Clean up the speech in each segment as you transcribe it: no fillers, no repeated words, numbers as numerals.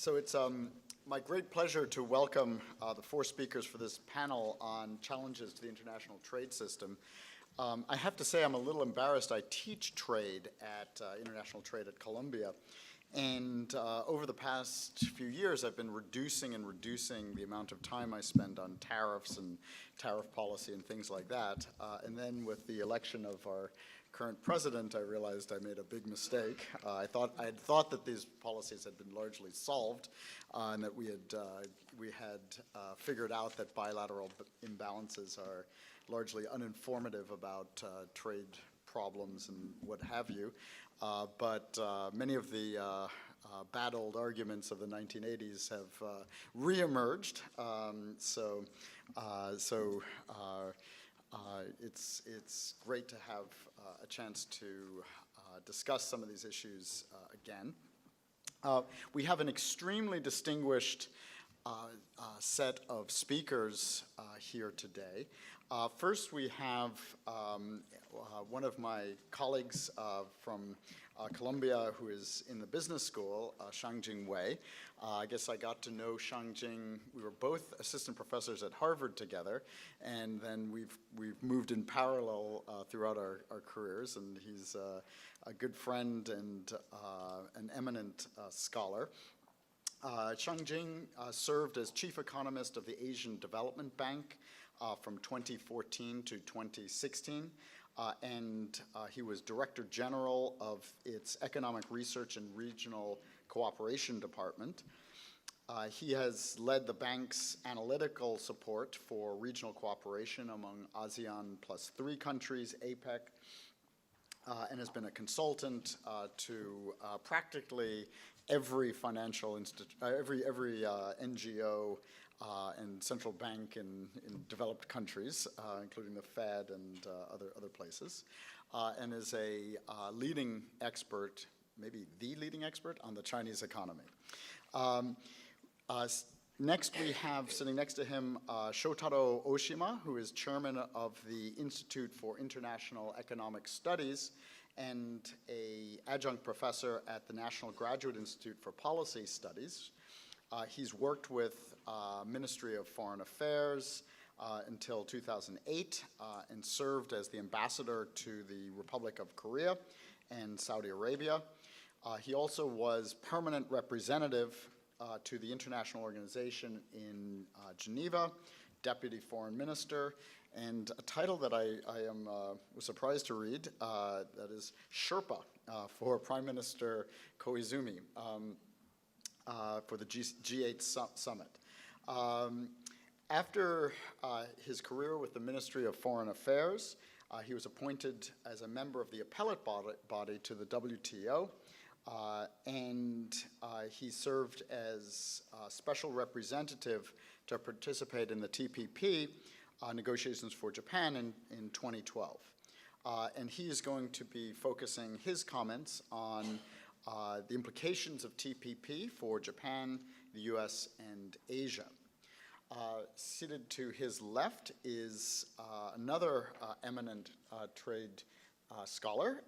So it's my great pleasure to welcome the four speakers for this panel on challenges to the international trade system. I have to say I'm a little embarrassed. I teach trade at international trade at Columbia. And over the past few years, I've been reducing the amount of time I spend on tariffs and tariff policy and things like that. And then with the election of our current president, I realized I made a big mistake. I had thought that these policies had been largely solved, and that we had figured out that bilateral imbalances are largely uninformative about trade problems and what have you. But many of the bad old arguments of the 1980s have reemerged. It's great to have a chance to discuss some of these issues again. We have an extremely distinguished set of speakers here today. First, we have one of my colleagues from Columbia who is in the business school, Shang-Jin. I guess I got to know Shang-Jin. We were both assistant professors at Harvard together, and then we've moved in parallel throughout our careers, and he's a good friend and an eminent scholar. Shang-Jin served as chief economist of the Asian Development Bank from 2014 to 2016, and he was Director General of its Economic Research and Regional Cooperation Department. He has led the bank's analytical support for regional cooperation among ASEAN +3 countries, APEC, and has been a consultant to practically every financial every NGO and central bank in developed countries, including the Fed and other places, and is a leading expert, maybe the leading expert, on the Chinese economy. Next, we have sitting next to him Shotaro Oshima, who is chairman of the Institute for International Economic Studies and an adjunct professor at the National Graduate Institute for Policy Studies. He's worked with Ministry of Foreign Affairs until 2008 and served as the ambassador to the Republic of Korea and Saudi Arabia. He also was permanent representative to the international organization in Geneva, deputy foreign minister, and a title that I was surprised to read, that is Sherpa for Prime Minister Koizumi for the G8 summit. After his career with the Ministry of Foreign Affairs, he was appointed as a member of the appellate body to the WTO, and he served as special representative to participate in the TPP negotiations for Japan in 2012. And he is going to be focusing his comments on the implications of TPP for Japan, the US, and Asia. Seated to his left is another eminent trade scholar,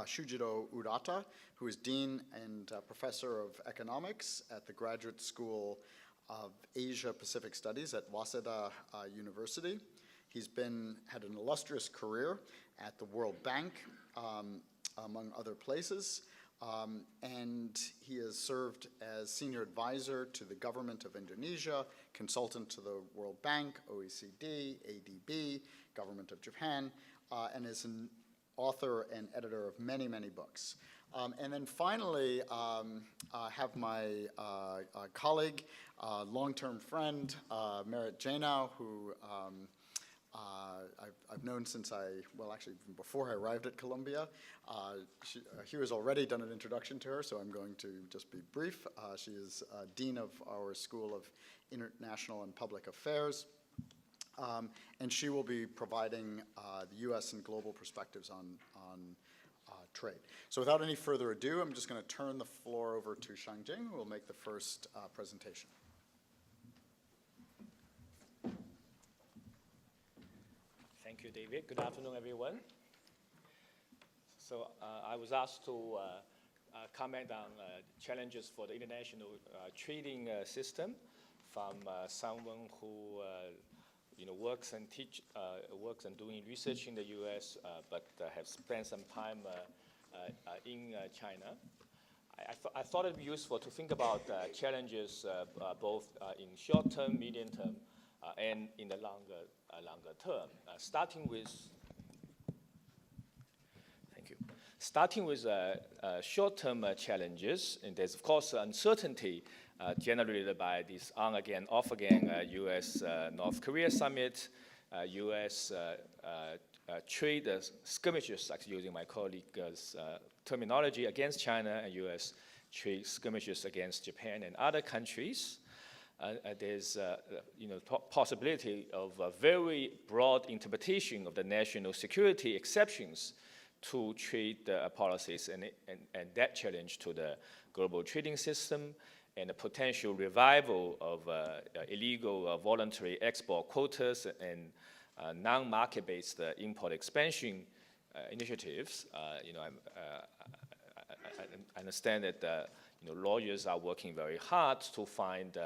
Shujiro Urata, who is Dean and Professor of Economics at the Graduate School of Asia-Pacific Studies at Waseda University. He's had an illustrious career at the World Bank, among other places, and he has served as senior advisor to the government of Indonesia, consultant to the World Bank, OECD, ADB, government of Japan, and is an author and editor of many, many books. And then finally, I have my colleague, long-term friend, Janow, who I've known since actually even before I arrived at Columbia. Hugh has already done an introduction to her, so I'm going to just be brief. She is Dean of our School of International and Public Affairs, and she will be providing the U.S. and global perspectives on trade. So without any further ado, I'm just going to turn the floor over to Shang-Jin, who will make the first presentation. Thank you, David. Good afternoon, everyone. So I was asked to comment on challenges for the international trading system from someone who works and works and doing research in the U.S., but has spent some time in China. I thought it'd be useful to think about challenges both in short term, medium term, and in the longer term. Starting with short-term challenges, and there's of course uncertainty generated by this on-again, off-again U.S.-North Korea summit, U.S. trade skirmishes, actually using my colleague's terminology, against China, and U.S. trade skirmishes against Japan and other countries. There's possibility of a very broad interpretation of the national security exceptions to trade policies, and that challenge to the global trading system, and a potential revival of illegal voluntary export quotas and non-market-based import expansion initiatives. I understand that lawyers are working very hard to find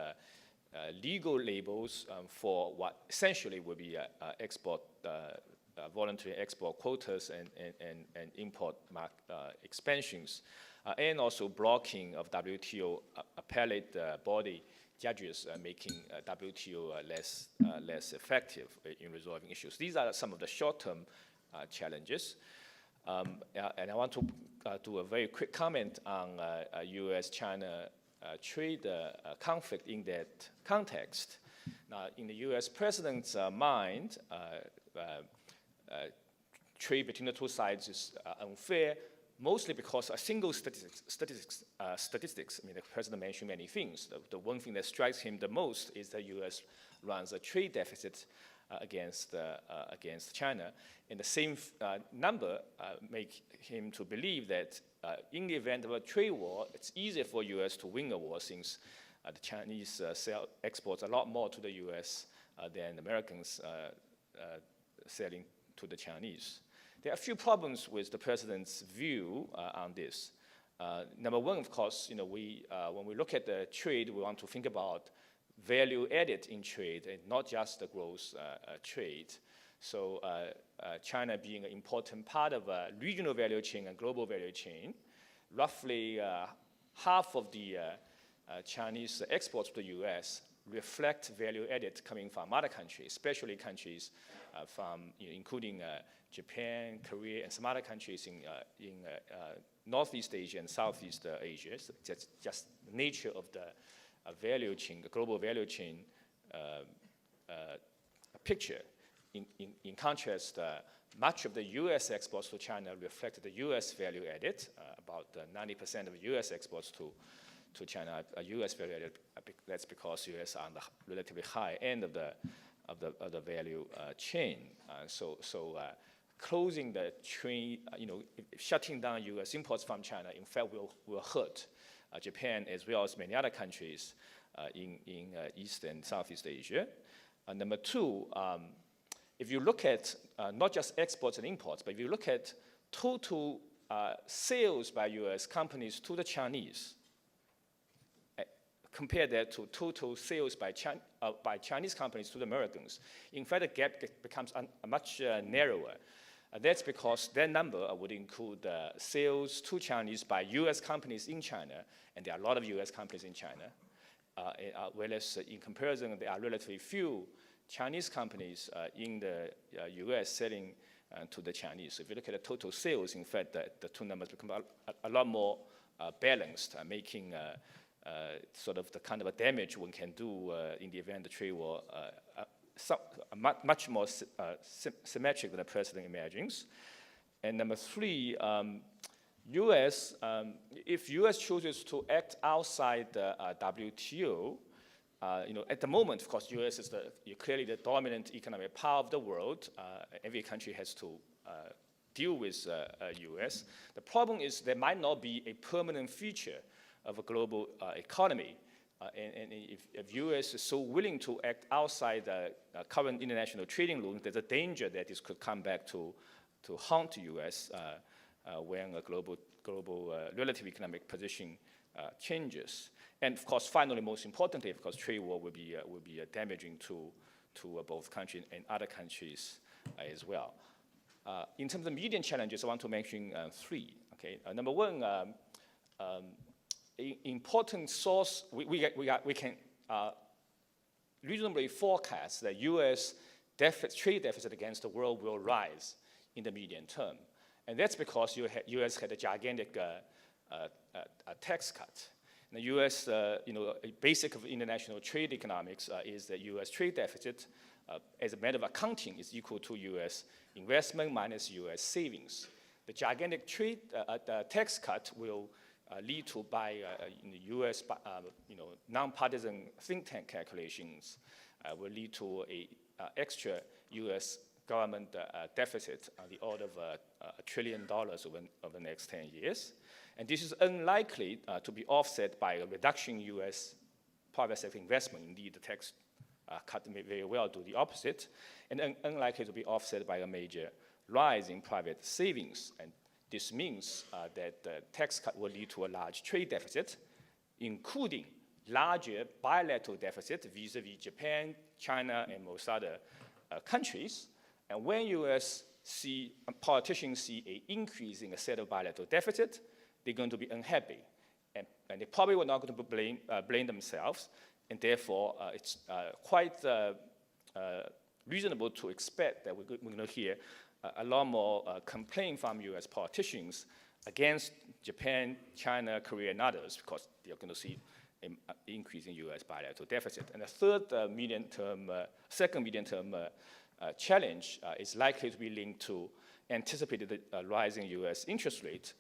legal labels for what essentially will be export voluntary export quotas and import expansions, and also blocking of WTO appellate body judges, making WTO less effective in resolving issues. These are some of the short-term challenges. And I want to do a very quick comment on U.S.-China trade conflict in that context. Now, in the U.S. president's mind, trade between the two sides is unfair, mostly because a single statistics. I mean, the president mentioned many things. The one thing that strikes him the most is the U.S. runs a trade deficit against China, and the same number make him to believe that in the event of a trade war, it's easier for U.S. to win a war, since the Chinese sell exports a lot more to the U.S. Than Americans selling to the Chinese. There are a few problems with the president's view on this. Number one, of course, when we look at the trade, we want to think about value added in trade and not just the gross trade. So China being an important part of a regional value chain and global value chain, roughly half of the Chinese exports to the U.S. reflect value added coming from other countries, especially countries from, including Japan, Korea, and some other countries in Northeast Asia and Southeast Asia. So that's just the nature of the value chain, the global value chain picture. In contrast, much of the U.S. exports to China reflect the U.S. value added. About 90% of U.S. exports to China are U.S. value added. That's because U.S. are on the relatively high end of the value chain. So closing the trade, shutting down U.S. imports from China, in fact, will hurt Japan as well as many other countries in East and Southeast Asia. Number two, if you look at not just exports and imports, but if you look at total sales by U.S. companies to the Chinese, compare that to total sales by Chinese companies to the Americans, in fact, the gap becomes much narrower. That's because that number would include sales to Chinese by U.S. companies in China, and there are a lot of U.S. companies in China, whereas in comparison, there are relatively few Chinese companies in the U.S. selling to the Chinese. So if you look at the total sales, in fact, the two numbers become a lot more balanced, making sort of the kind of a damage one can do in the event of the trade war much more symmetric than the president imagines. And number three, U.S., if U.S. chooses to act outside the WTO, at the moment, of course, U.S. is clearly the dominant economic power of the world. Every country has to deal with U.S. The problem is there might not be a permanent feature of a global economy. And if U.S. is so willing to act outside the current international trading rules, there's a danger that this could come back to haunt U.S. when a global relative economic position changes. And of course, finally, most importantly, of course, trade war will be damaging to both countries and other countries as well. In terms of medium challenges, I want to mention three. Okay, number one, important source we can reasonably forecast that U.S. trade deficit against the world will rise in the medium term, and that's because U.S. had a gigantic tax cut. The U.S., a basic of international trade economics is that U.S. trade deficit, as a matter of accounting, is equal to U.S. investment minus U.S. savings. The gigantic trade tax cut will lead to, by in the U.S. nonpartisan think tank calculations, will lead to a extra U.S. government deficit on the order of $1 trillion over the next 10 years. And this is unlikely to be offset by a reduction in U.S. private sector investment. Indeed, the tax cut may very well do the opposite, and unlikely to be offset by a major rise in private savings. And this means that the tax cut will lead to a large trade deficit, including larger bilateral deficit vis-a-vis Japan, China, and most other countries. And when U.S. politicians see an increase in a set of bilateral deficit, they're going to be unhappy, and they probably were not going to blame themselves, and therefore it's quite reasonable to expect that we're going to hear a lot more complaint from U.S. politicians against Japan, China, Korea, and others, because they're going to see an increase in U.S. bilateral deficit. And the third second medium-term challenge is likely to be linked to anticipated rising U.S. interest rate.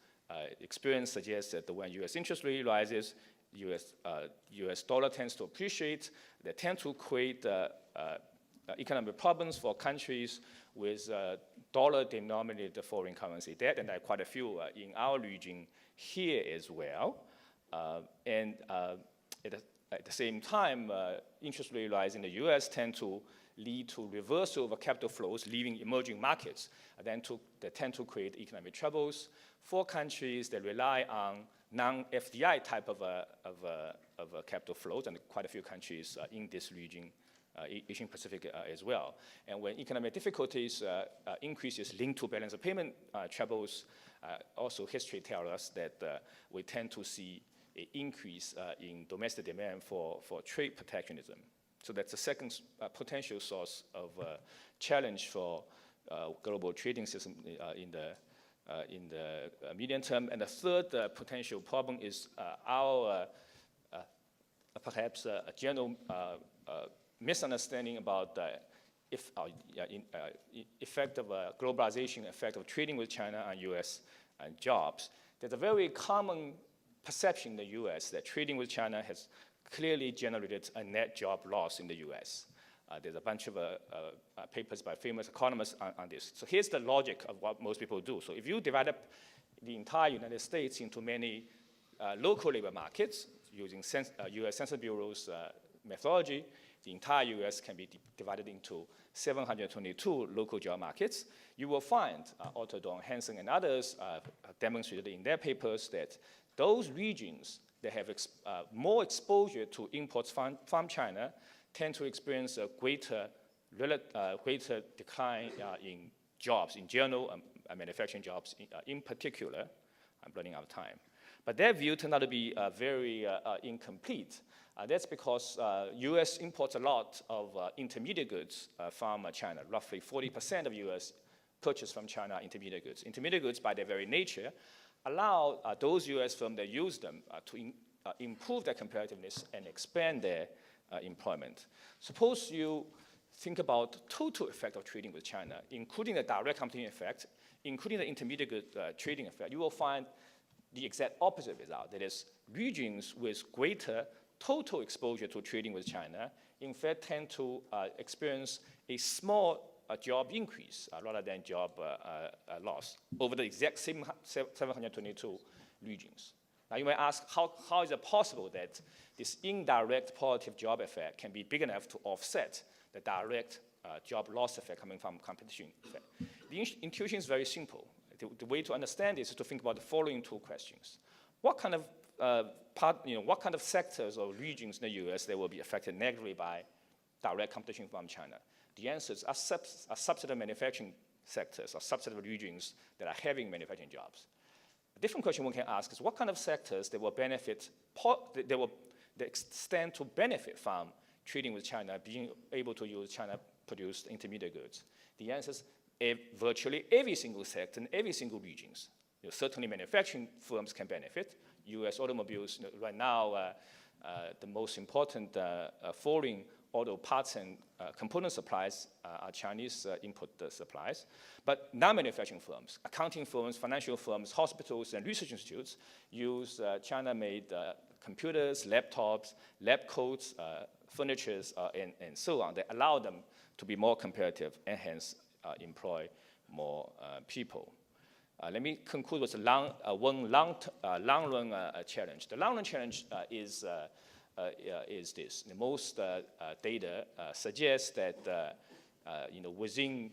Experience suggests that when U.S. interest rate rises, U.S. dollar tends to appreciate. They tend to create economic problems for countries with dollar-denominated foreign currency debt, and there are quite a few in our region here as well. And at the same time, interest rate rise in the U.S. tend to lead to reversal of capital flows, leaving emerging markets. They tend to create economic troubles for countries that rely on non-FDI type of capital flows, and quite a few countries in this region, Asian Pacific as well. And when economic difficulties increases linked to balance of payment troubles, also history tells us that we tend to see an increase in domestic demand for trade protectionism. So that's the second potential source of challenge for global trading system in the medium term. And the third potential problem is our perhaps a general misunderstanding about the effect of globalization, effect of trading with China on U.S. and jobs. There's a very common perception in the U.S. that trading with China has clearly generated a net job loss in the U.S. There's a bunch of papers by famous economists on this. So here's the logic of what most people do. So if you develop the entire United States into many local labor markets using U.S. Census Bureau's methodology, the entire U.S. can be divided into 722 local job markets. You will find, Otto, Don, Hansen, and others demonstrated in their papers that those regions that have more exposure to imports from China tend to experience a greater decline in jobs in general, manufacturing jobs in particular. I'm running out of time. But their view turned out to be very incomplete. That's because U.S. imports a lot of intermediate goods from China. Roughly 40% of U.S. purchase from China are intermediate goods. Intermediate goods, by their very nature, allow those U.S. firms that use them to improve their competitiveness and expand their employment. Suppose you think about total effect of trading with China, including the direct competing effect, including the intermediate good trading effect. You will find the exact opposite result. That is, regions with greater total exposure to trading with China, in fact, tend to experience a small job increase rather than job loss over the exact same 722 regions. Now you may ask, how is it possible that this indirect positive job effect can be big enough to offset the direct job loss effect coming from competition effect? The intuition is very simple. The way to understand this is to think about the following two questions. What kind of what kind of sectors or regions in the US that will be affected negatively by direct competition from China? The answers are substantive manufacturing sectors or substantive regions that are having manufacturing jobs. A different question one can ask is what kind of sectors that will benefit, that stand to benefit from trading with China, being able to use China-produced intermediate goods? The answer is virtually every single sector in every single regions. Certainly manufacturing firms can benefit. US automobiles, right now, the most important foreign auto parts and component supplies are Chinese input supplies. But non-manufacturing firms, accounting firms, financial firms, hospitals, and research institutes use China-made computers, laptops, lab coats, furniture, and so on. That allow them to be more competitive and hence employ more people. Let me conclude with one long-run challenge. The long-run challenge is this. The most data suggests that within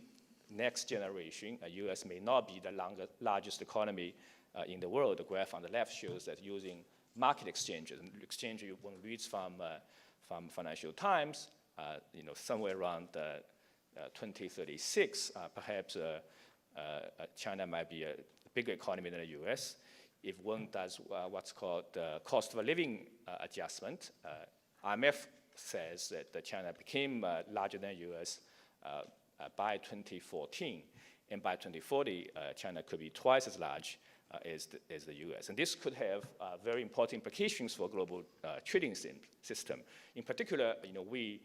next generation, U.S. may not be the largest economy in the world. The graph on the left shows that using market exchanges, and exchange one reads from Financial Times, somewhere around 2036, perhaps China might be a bigger economy than the U.S. If one does what's called cost of a living adjustment. IMF says that China became larger than the U.S. By 2014, and by 2040, China could be twice as large as the U.S. And this could have very important implications for global trading system. In particular, we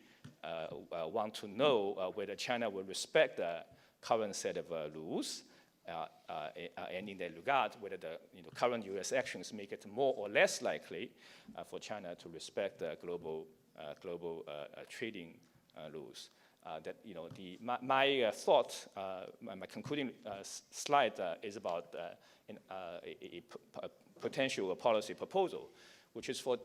want to know whether China will respect the current set of rules, and in that regard, whether the current U.S. actions make it more or less likely for China to respect the global trading rules. My thought, my concluding slide is about a potential policy proposal, which is for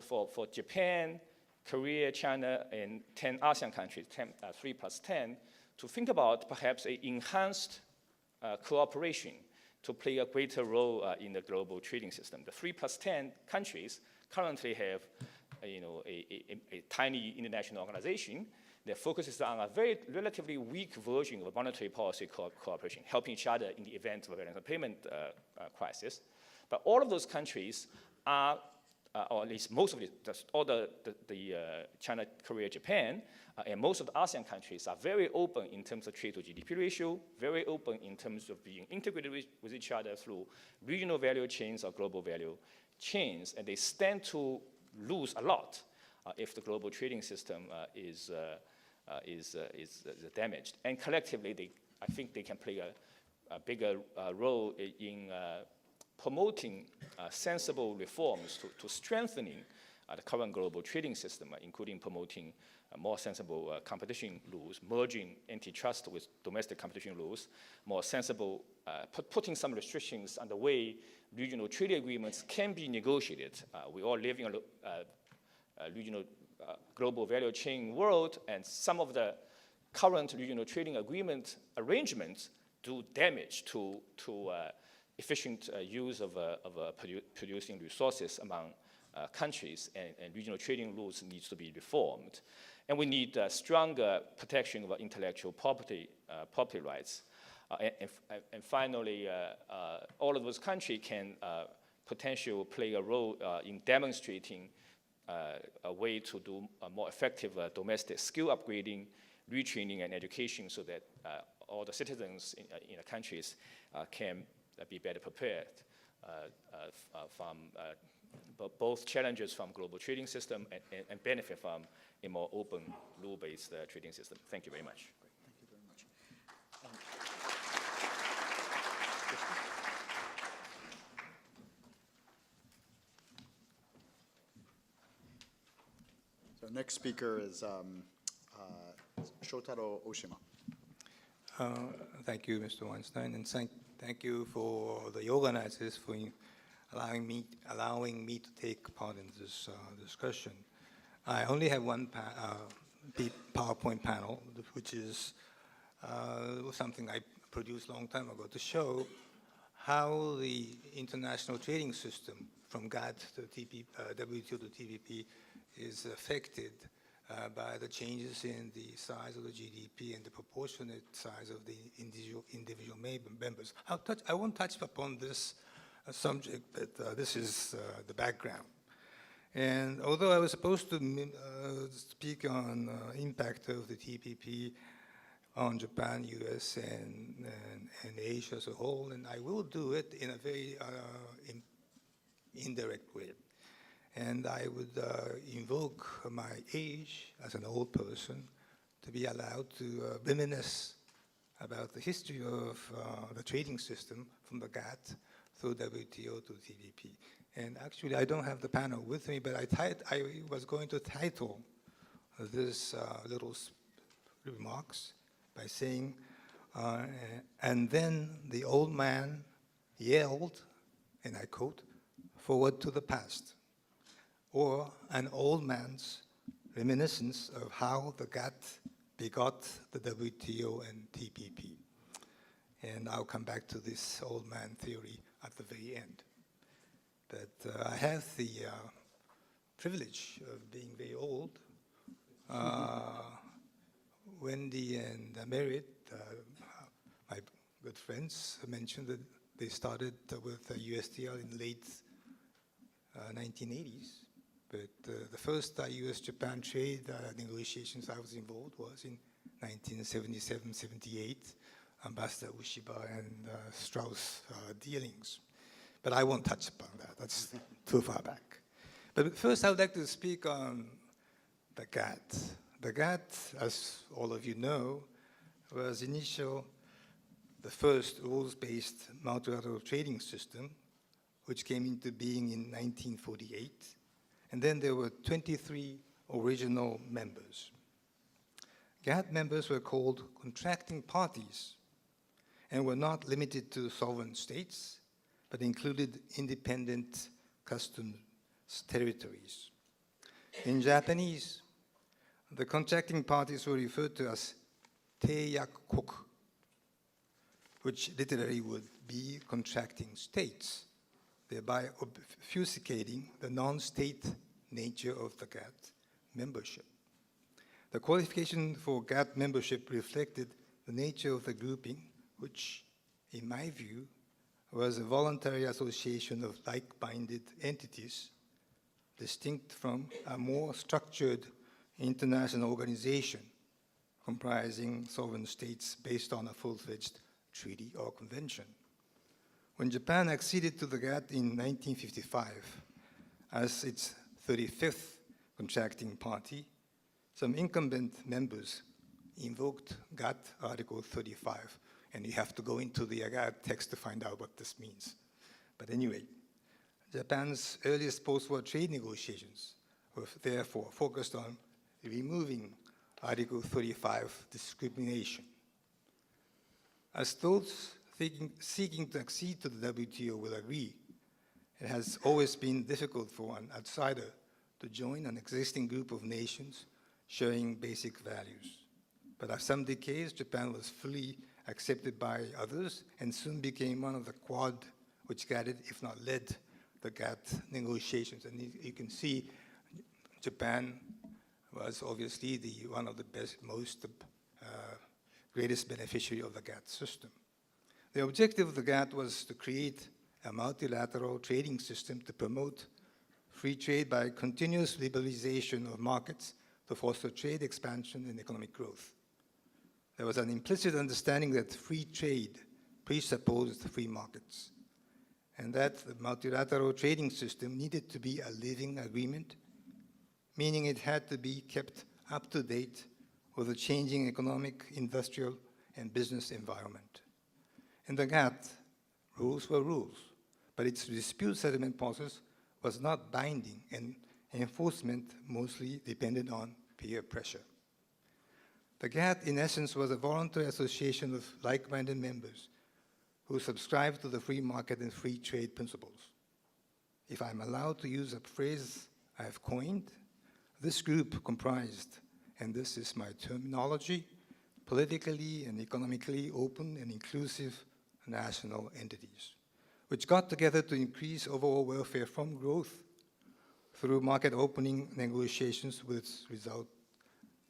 Japan, Korea, China, and 10 ASEAN countries, 3+10, to think about perhaps an enhanced cooperation to play a greater role in the global trading system. The 3+10 countries currently have a tiny international organization that focuses on a very relatively weak version of a monetary policy cooperation, helping each other in the event of a payment crisis. But all of those countries are, or at least most of it, all the China, Korea, Japan, and most of the ASEAN countries are very open in terms of trade to GDP ratio, very open in terms of being integrated with each other through regional value chains or global value chains, and they stand to lose a lot if the global trading system is damaged. And collectively, I think they can play a bigger role in promoting sensible reforms to strengthening the current global trading system, including promoting more sensible competition rules, merging antitrust with domestic competition rules, more sensible, putting some restrictions on the way regional trade agreements can be negotiated. We all live in a regional global value chain world, and some of the current regional trading agreement arrangements do damage to efficient use of producing resources among countries, and regional trading rules needs to be reformed. And we need stronger protection of intellectual property rights. And finally, all of those countries can potentially play a role in demonstrating a way to do a more effective domestic skill upgrading, retraining, and education so that all the citizens in the countries can be better prepared from both challenges from global trading system and benefit from a more open, rule-based trading system. Thank you very much. Great. Thank you very much. So next speaker is Shotaro Oshima. Thank you, Mr. Weinstein, and thank you for the organizers for allowing me to take part in this discussion. I only have one PowerPoint panel, which is something I produced a long time ago to show how the international trading system from GATT to WTO to TPP is affected by the changes in the size of the GDP and the proportionate size of the individual members. I won't touch upon this subject, but this is the background. And although I was supposed to speak on impact of the TPP on Japan, US, and Asia as a whole, and I will do it in a very indirect way. And I would invoke my age as an old person to be allowed to reminisce about the history of the trading system from the GATT through WTO to TPP. And actually, I don't have the panel with me, but I was going to title this little remarks by saying, and then the old man yelled, and I quote, "Forward to the past," or an old man's reminiscence of how the GATT begot the WTO and TPP. And I'll come back to this old man theory at the very end. But I have the privilege of being very old. Wendy and Merit, my good friends, mentioned that they started with USTR in late 1980s. But the first US-Japan trade negotiations I was involved was in 1977-78, Ambassador Oshima and Strauss dealings. But I won't touch upon that. That's too far back. But first, I would like to speak on the GATT. The GATT, as all of you know, was the first rules-based multilateral trading system, which came into being in 1948. And then there were 23 original members. GATT members were called contracting parties and were not limited to sovereign states, but included independent customs territories. In Japanese, the contracting parties were referred to as Teiyakukoku, which literally would be contracting states, thereby obfuscating the non-state nature of the GATT membership. The qualification for GATT membership reflected the nature of the grouping, which, in my view, was a voluntary association of like-minded entities, distinct from a more structured international organization comprising sovereign states based on a full-fledged treaty or convention. When Japan acceded to the GATT in 1955 as its 35th contracting party, some incumbent members invoked GATT Article 35, and you have to go into the GATT text to find out what this means. But anyway, Japan's earliest post-war trade negotiations were therefore focused on removing Article 35 discrimination. As those seeking to accede to the WTO will agree, it has always been difficult for an outsider to join an existing group of nations sharing basic values. But after some decades, Japan was fully accepted by others and soon became one of the Quad, which guided, if not led, the GATT negotiations. And you can see Japan was obviously one of the greatest beneficiary of the GATT system. The objective of the GATT was to create a multilateral trading system to promote free trade by continuous liberalization of markets to foster trade expansion and economic growth. There was an implicit understanding that free trade presupposed free markets, and that the multilateral trading system needed to be a living agreement, meaning it had to be kept up to date with the changing economic, industrial, and business environment. In the GATT, rules were rules, but its dispute settlement process was not binding, and enforcement mostly depended on peer pressure. The GATT, in essence, was a voluntary association of like-minded members who subscribed to the free market and free trade principles. If I'm allowed to use a phrase I have coined, this group comprised, and this is my terminology, politically and economically open and inclusive national entities. which got together to increase overall welfare from growth through market opening negotiations with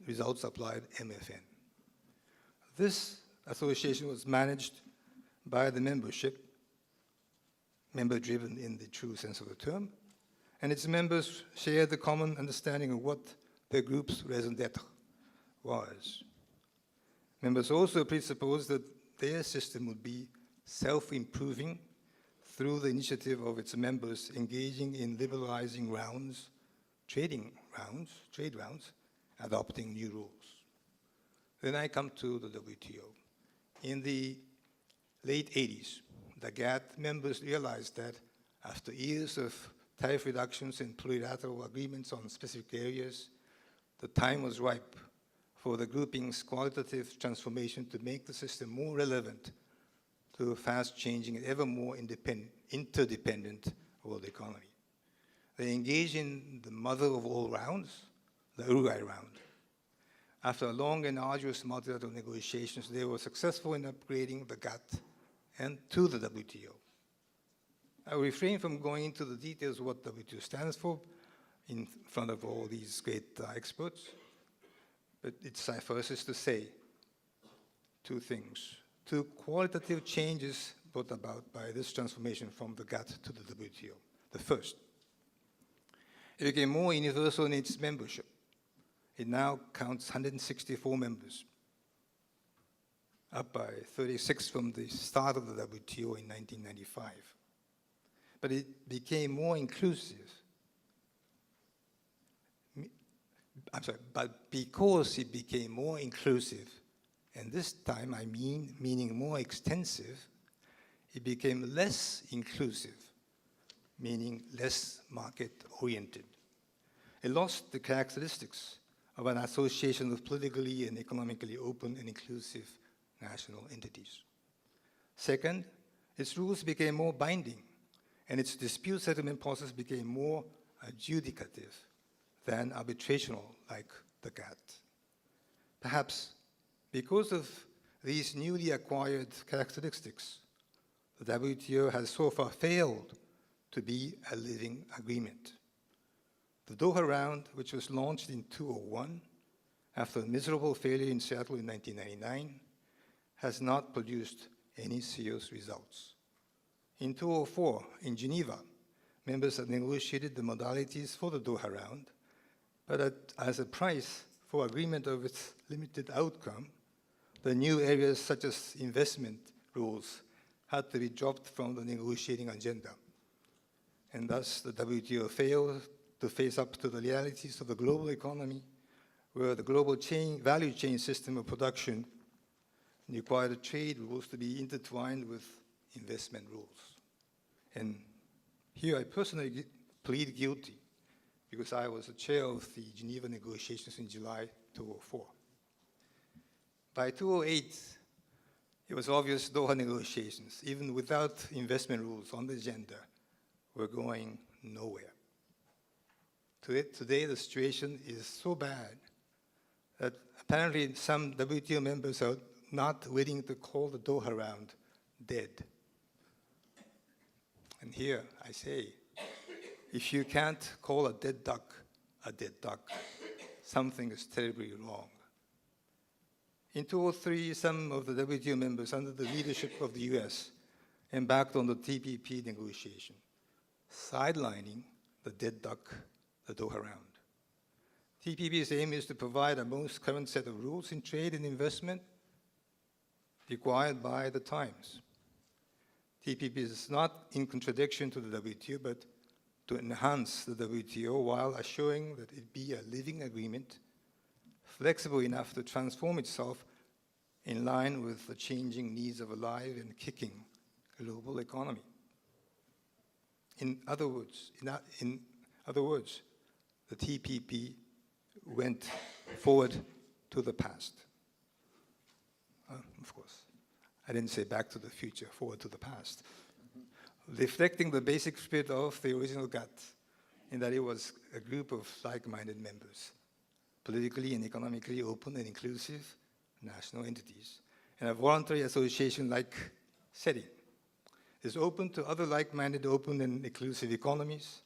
results applied MFN. This association was managed by the membership, member-driven in the true sense of the term, and its members shared the common understanding of what their group's raison d'etre was. Members also presupposed that their system would be self-improving through the initiative of its members engaging in liberalizing rounds, trade rounds, adopting new rules. Then I come to the WTO. In the late 80s, the GATT members realized that after years of tariff reductions and plurilateral agreements on specific areas, the time was ripe for the grouping's qualitative transformation to make the system more relevant to a fast-changing and ever more interdependent world economy. They engaged in the mother of all rounds, the Uruguay round. After long and arduous multilateral negotiations, they were successful in upgrading the GATT and to the WTO. I will refrain from going into the details of what WTO stands for in front of all these great experts, but it suffices to say two things. Two qualitative changes brought about by this transformation from the GATT to the WTO. The first, it became more universal in its membership. It now counts 164 members, up by 36 from the start of the WTO in 1995. But it became more inclusive. But because it became more inclusive, and this time I mean meaning more extensive, it became less inclusive, meaning less market-oriented. It lost the characteristics of an association of politically and economically open and inclusive national entities. Second, its rules became more binding, and its dispute settlement process became more adjudicative than arbitrational like the GATT. Perhaps because of these newly acquired characteristics, the WTO has so far failed to be a living agreement. The Doha Round, which was launched in 2001, after a miserable failure in Seattle in 1999, has not produced any serious results. In 2004, in Geneva, members had negotiated the modalities for the Doha Round, but as a price for agreement of its limited outcome, the new areas such as investment rules had to be dropped from the negotiating agenda. And thus, the WTO failed to face up to the realities of the global economy, where the global value chain system of production required trade rules to be intertwined with investment rules. And here I personally plead guilty because I was the chair of the Geneva negotiations in July 2004. By 2008, it was obvious Doha negotiations, even without investment rules on the agenda, were going nowhere. Today, the situation is so bad that apparently some WTO members are not willing to call the Doha Round dead. And here I say, if you can't call a dead duck, something is terribly wrong. In 2003, some of the WTO members, under the leadership of the US, embarked on the TPP negotiation, sidelining the dead duck, the Doha Round. TPP's aim is to provide a most current set of rules in trade and investment required by the times. TPP is not in contradiction to the WTO, but to enhance the WTO while assuring that it be a living agreement, flexible enough to transform itself in line with the changing needs of a live and kicking global economy. In other words, the TPP went forward to the past. Of course, I didn't say back to the future, forward to the past. Reflecting the basic spirit of the original GATT, in that it was a group of like-minded members, politically and economically open and inclusive national entities, and a voluntary association-like setting. is open to other like-minded open and inclusive economies,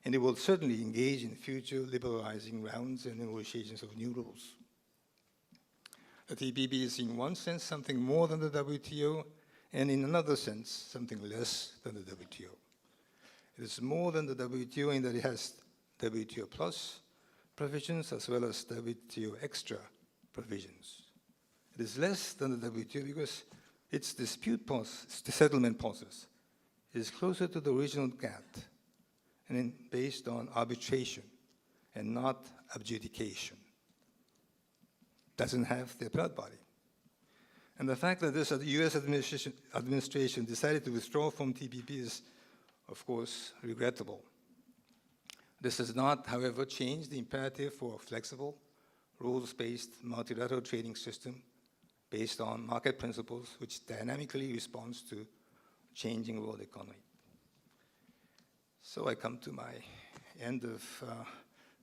and it will certainly engage in future liberalizing rounds and negotiations of new rules. The TPP is in one sense something more than the WTO, and in another sense something less than the WTO. It is more than the WTO in that it has WTO plus provisions as well as WTO extra provisions. It is less than the WTO because its settlement process is closer to the original GATT and based on arbitration and not adjudication. Doesn't have the appellate body. And the fact that this US administration decided to withdraw from TPP is, of course, regrettable. This does not, however, change the imperative for a flexible, rules-based multilateral trading system based on market principles which dynamically responds to changing world economy. So I come to my end of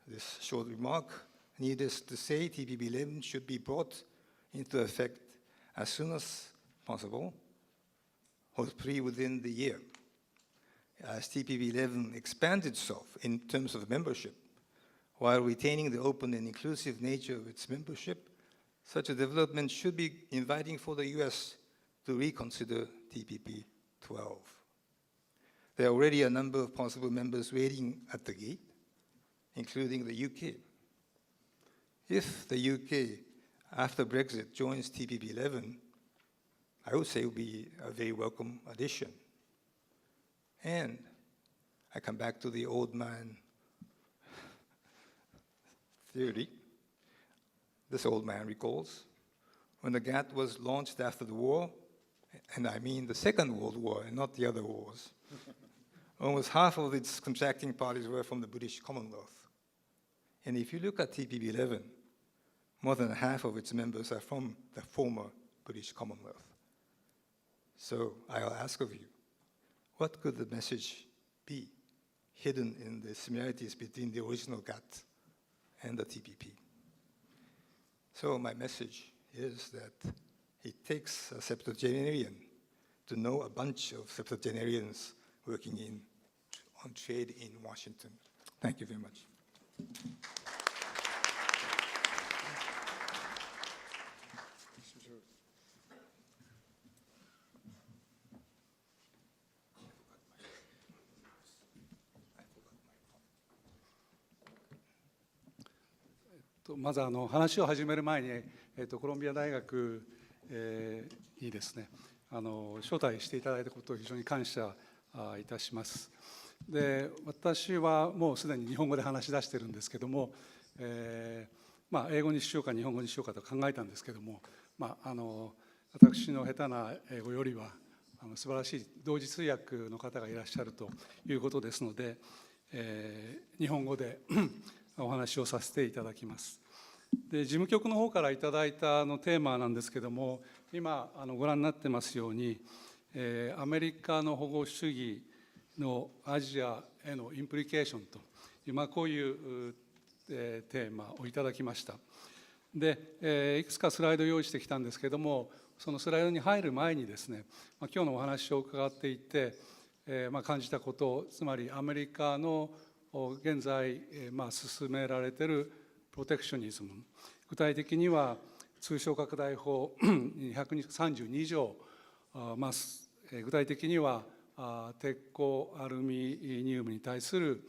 this short remark. Needless to say, TPP 11 should be brought into effect as soon as possible, hopefully within the year. As TPP 11 expands itself in terms of membership, while retaining the open and inclusive nature of its membership, such a development should be inviting for the US to reconsider TPP 12. There are already a number of possible members waiting at the gate, including the UK. If the UK, after Brexit, joins TPP 11, I would say it would be a very welcome addition. And I come back to the old man theory. This old man recalls when the GATT was launched after the war, and I mean the Second World War and not the other wars, almost half of its contracting parties were from the British Commonwealth. And if you look at TPP 11, more than half of its members are from the former British Commonwealth. So I'll ask of you, what could the message be hidden in the similarities between the original GATT and the TPP? So my message is that it takes a septuagenarian to know a bunch of septuagenarians working on trade in Washington. Thank you very much.まず話を始める前に、コロンビア大学、にですね招待していただいたことを非常に感謝いたします。で、私はもうすでに日本語で話し出してるんですけども、英語にしようか日本語にしようかと考えたんですけども、私の下手な英語よりは素晴らしい同時通訳の方がいらっしゃるということですので、日本語でお話をさせていただきます。で、事務局の方からいただいたテーマなんですけども、今ご覧になってますように、アメリカの保護主義のアジアへのインプリケーションという、こういうテーマをいただきました。で、いくつかスライドを用意してきたんですけども、そのスライドに入る前にですね、今日のお話を伺っていて、感じたこと、つまりアメリカの現在、進められているプロテクショニズム、具体的には通商拡大法232条、具体的には鉄鋼アルミニウムに対する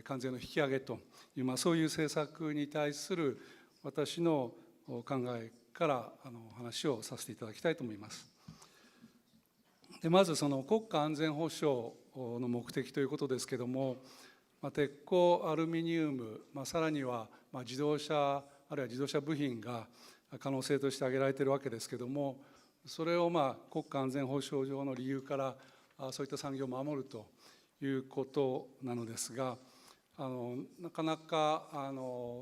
関税の引き上げという、そういう政策に対する私の考えから話をさせていただきたいと思います。で、まずその国家安全保障の目的ということですけれども、鉄鋼アルミニウム、さらには自動車あるいは自動車部品が可能性として挙げられているわけですけれども、それを国家安全保障上の理由からそういった産業を守るということなのですが、なかなか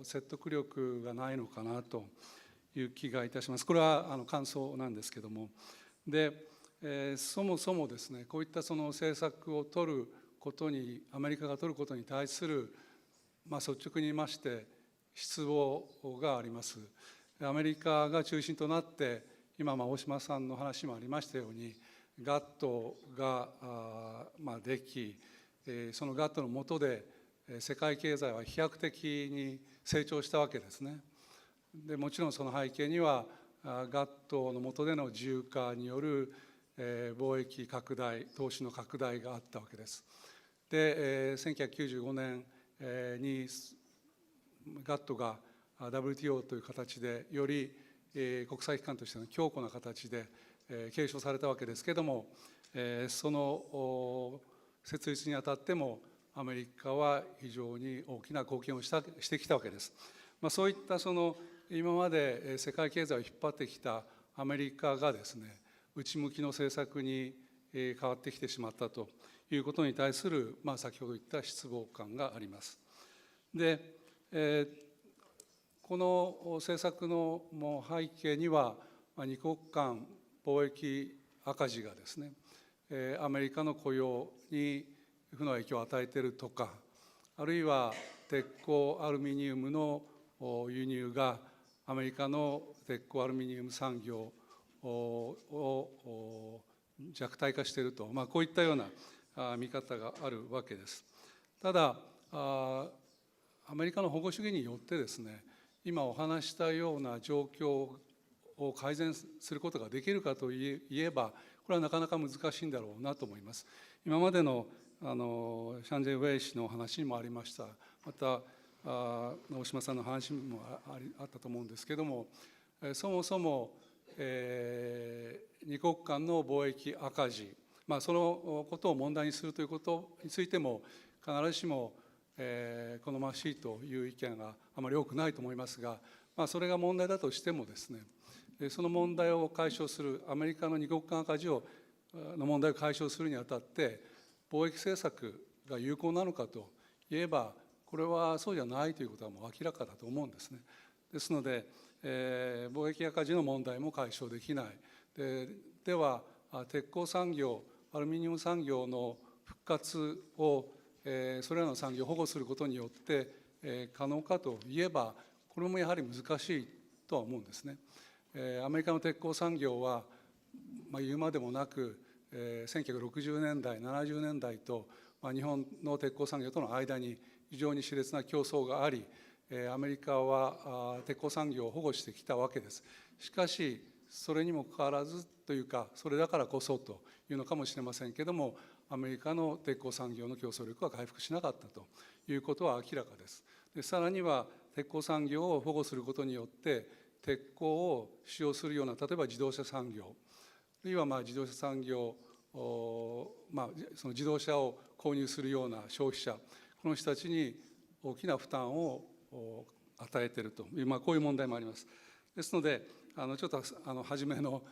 説得力がないのかなという気がいたします。これは感想なんですけども、で、そもそもですね、こういったその政策を取ることに、アメリカが取ることに対する、率直に言いまして失望があります。アメリカが中心となって、今大島さんの話もありましたように、ガットができ、そのガットの下で世界経済は飛躍的に成長したわけですね。でもちろんその背景にはガットの下での自由化による貿易拡大、投資の拡大があったわけです。で、1995年にガットが WTO という形でより国際機関としての強固な形で継承されたわけですけれども、その設立にあたってもアメリカは非常に大きな貢献をしてきたわけです。そういったその今まで世界経済を引っ張ってきたアメリカがですね、内向きの政策に変わってきてしまったということに対する、先ほど言った失望感があります。で、この政策の背景には、二国間貿易赤字がですね、アメリカの雇用に負の影響を与えているとか、あるいは鉄鋼アルミニウムの輸入がアメリカの鉄鋼アルミニウム産業を弱体化していると、こういったような見方があるわけです。ただ、アメリカの保護主義によってですね、今お話したような状況を改善することができるかといえば、これはなかなか難しいんだろうなと思います。今までのシャンジェン・ウェイ氏の話にもありました。また大島さんの話もあったと思うんですけれども、そもそも、二国間の貿易赤字、そのことを問題にするということについても必ずしも好ましいという意見があまり多くないと思いますが、それが問題だとしてもですね、その問題を解消する、アメリカの二国間赤字の問題を解消するにあたって貿易政策が有効なのかといえば、これはそうじゃないということはもう明らかだと思うんですね。ですので、貿易赤字の問題も解消できない。では鉄鋼産業、アルミニウム産業の復活をそれらの産業を保護することによって可能かといえば、これもやはり難しいとは思うんですね。アメリカの鉄鋼産業は、言うまでもなく1960年代70年代と日本の鉄鋼産業との間に非常に熾烈な競争があり、アメリカは鉄鋼産業を保護してきたわけです。しかしそれにもかかわらずというか、それだからこそというのかもしれませんけれども、アメリカの鉄鋼産業の競争力は回復しなかったということは明らかです。でさらには鉄鋼産業を保護することによって鉄鋼を使用するような、例えば自動車産業、あるいは自動車産業、その自動車を購入するような消費者、この人たちに大きな負担を与えているという、こういう問題もあります。ですので、ちょっと初めの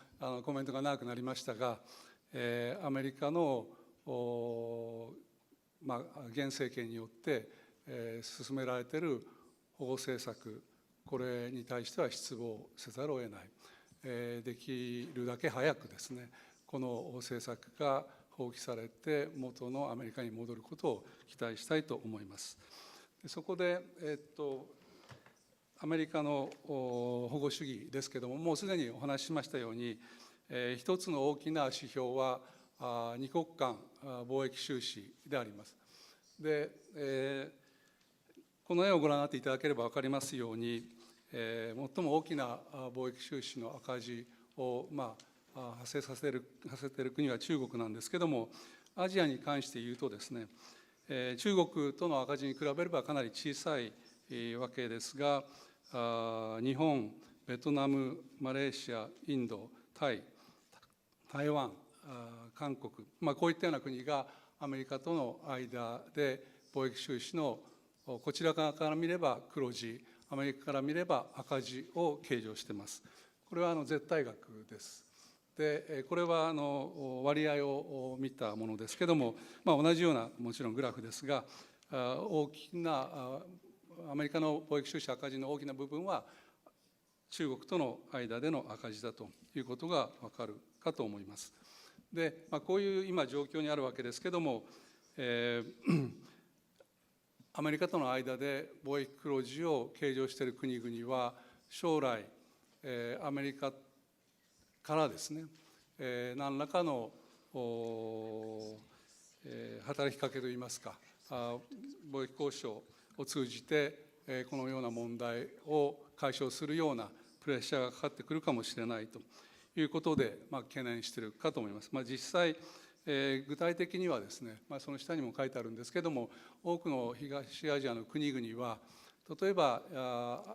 コメントが長くなりましたが、アメリカの現政権によって進められている保護政策、これに対しては失望せざるを得ない。できるだけ早くですね、この政策が放棄されて元のアメリカに戻ることを期待したいと思います。そこで、アメリカの保護主義ですけれども、もうすでにお話ししましたように、一つの大きな指標は二国間貿易収支であります。で、この絵をご覧になっていただければ分かりますように、最も大きな貿易収支の赤字を発生させている国は中国なんですけれども、アジアに関して言うとですね、中国との赤字に比べればかなり小さいわけですが、日本、ベトナム、マレーシア、インド、タイ、台湾、韓国、こういったような国がアメリカとの間で貿易収支のこちら側から見れば黒字、アメリカから見れば赤字を計上しています。これは絶対額です。で、これは割合を見たものですけれども、同じようなもちろんグラフですが、大きなアメリカの貿易収支赤字の大きな部分は中国との間での赤字だということが分かるかと思います。で、こういう今状況にあるわけですけれども、アメリカとの間で貿易黒字を計上している国々は将来、アメリカからですね、何らかの働きかけといいますか、貿易交渉を通じて、このような問題を解消するようなプレッシャーがかかってくるかもしれないということで、懸念しているかと思います。実際、具体的にはですね、その下にも書いてあるんですけれども、多くの東アジアの国々は、例えば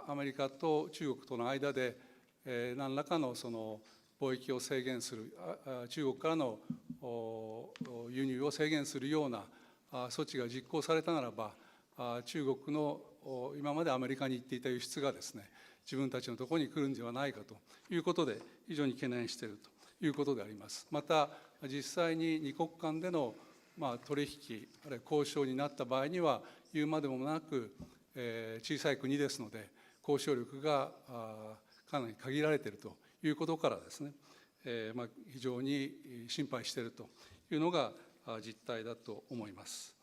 アメリカと中国との間で、何らかのその貿易を制限する、中国からの輸入を制限するような措置が実行されたならば、中国の今までアメリカに行っていた輸出がですね、自分たちのところに来るんではないかということで、非常に懸念しているということであります。また、実際に二国間での取引、あるいは交渉になった場合には、言うまでもなく、小さい国ですので、交渉力がかなり限られているということからですね、非常に心配しているというのが実態だと思います。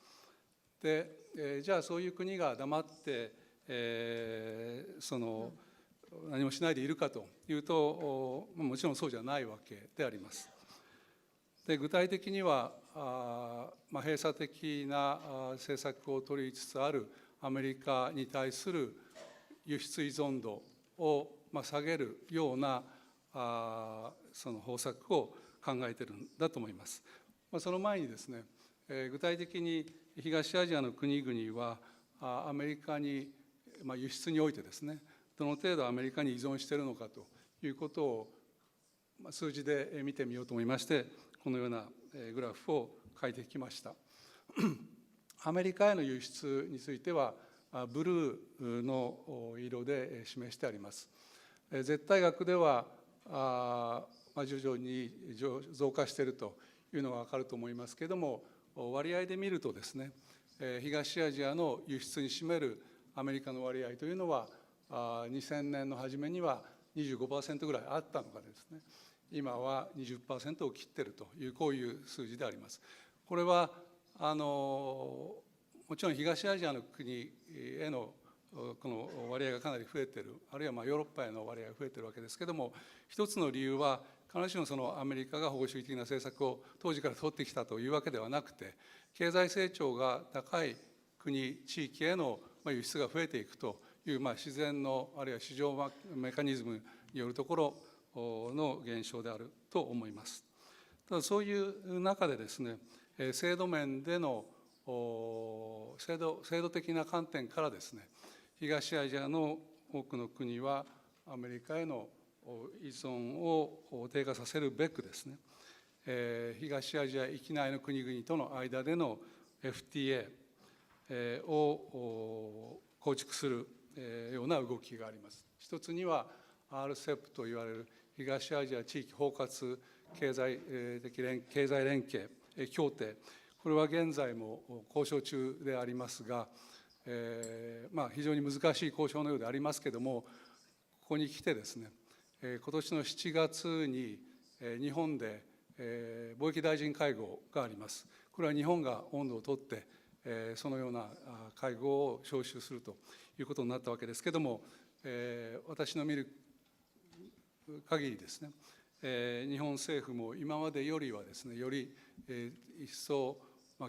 で、じゃあそういう国が黙って、何もしないでいるかというと、もちろんそうじゃないわけであります。で、具体的には閉鎖的な政策を取りつつあるアメリカに対する輸出依存度を下げるようなその方策を考えているんだと思います。その前にですね、具体的に東アジアの国々はアメリカに輸出においてですね、どの程度アメリカに依存しているのかということを数字で見てみようと思いまして、このようなグラフを書いてきました。アメリカへの輸出については、ブルーの色で示してあります。絶対額では徐々に増加しているというのが分かると思いますけれども、割合で見るとですね、東アジアの輸出に占めるアメリカの割合というのは、2000年の初めには 25% ぐらいあったのがですね、今は 20% を切っているという、こういう数字であります。これはもちろん東アジアの国へのこの割合がかなり増えている、あるいはヨーロッパへの割合が増えているわけですけれども、一つの理由は必ずしもそのアメリカが保護主義的な政策を当時から取ってきたというわけではなくて、経済成長が高い国地域への輸出が増えていくという自然の、あるいは市場メカニズムによるところの現象であると思います。ただそういう中でですね、制度面での制度的な観点からですね、東アジアの多くの国はアメリカへの依存を低下させるべくですね、東アジア域内の国々との間での FTA を構築するような動きがあります。一つには RCEP といわれる東アジア地域包括経済連携協定、これは現在も交渉中でありますが、非常に難しい交渉のようでありますけれども、ここに来てですね、今年の7月に日本で貿易大臣会合があります。これは日本が音頭を取ってそのような会合を招集するということになったわけですけれども、私の見る限りですね、日本政府も今までよりはですね、より一層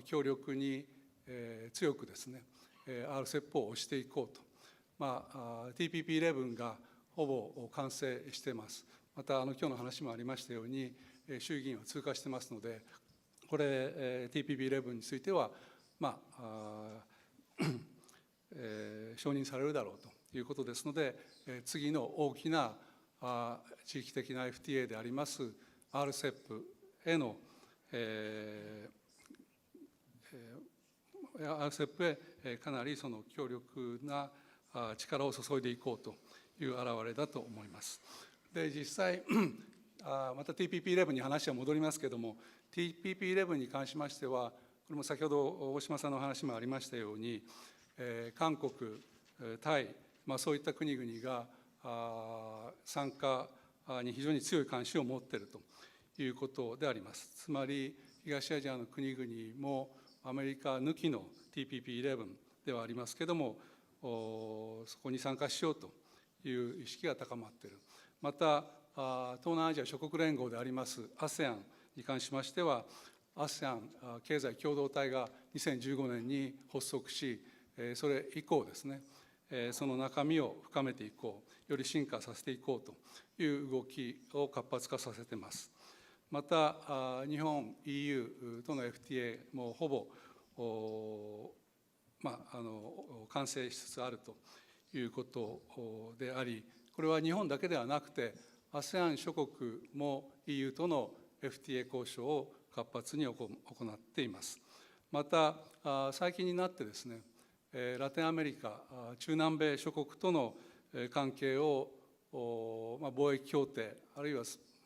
強力に強くですね、RCEP を推していこうと。TPP11 がほぼ完成しています。また今日の話もありましたように、衆議院は通過してますので、これ TPP11 については承認されるだろうということですので、次の大きな地域的な FTA であります RCEP へのRCEP へかなりその強力な力を注いでいこうという表れだと思います。で、実際また TPP11 に話は戻りますけれども、TPP11 に関しましては、これも先ほど大島さんの話もありましたように、韓国、タイ、そういった国々が参加に非常に強い関心を持っているということであります。つまり東アジアの国々もアメリカ抜きの TPP11 ではありますけれども、そこに参加しようという意識が高まっている。また東南アジア諸国連合であります ASEAN に関しましては、ASEAN 経済共同体が2015年に発足し、それ以降ですね、その中身を深めていこう、より進化させていこうという動きを活発化させています。また、日本、EU との FTA もほぼ完成しつつあるということであり、これは日本だけではなくて、ASEAN 諸国も EU との FTA 交渉を活発に行っています。また、最近になってですね、ラテンアメリカ、中南米諸国との関係を貿易協定、あるいは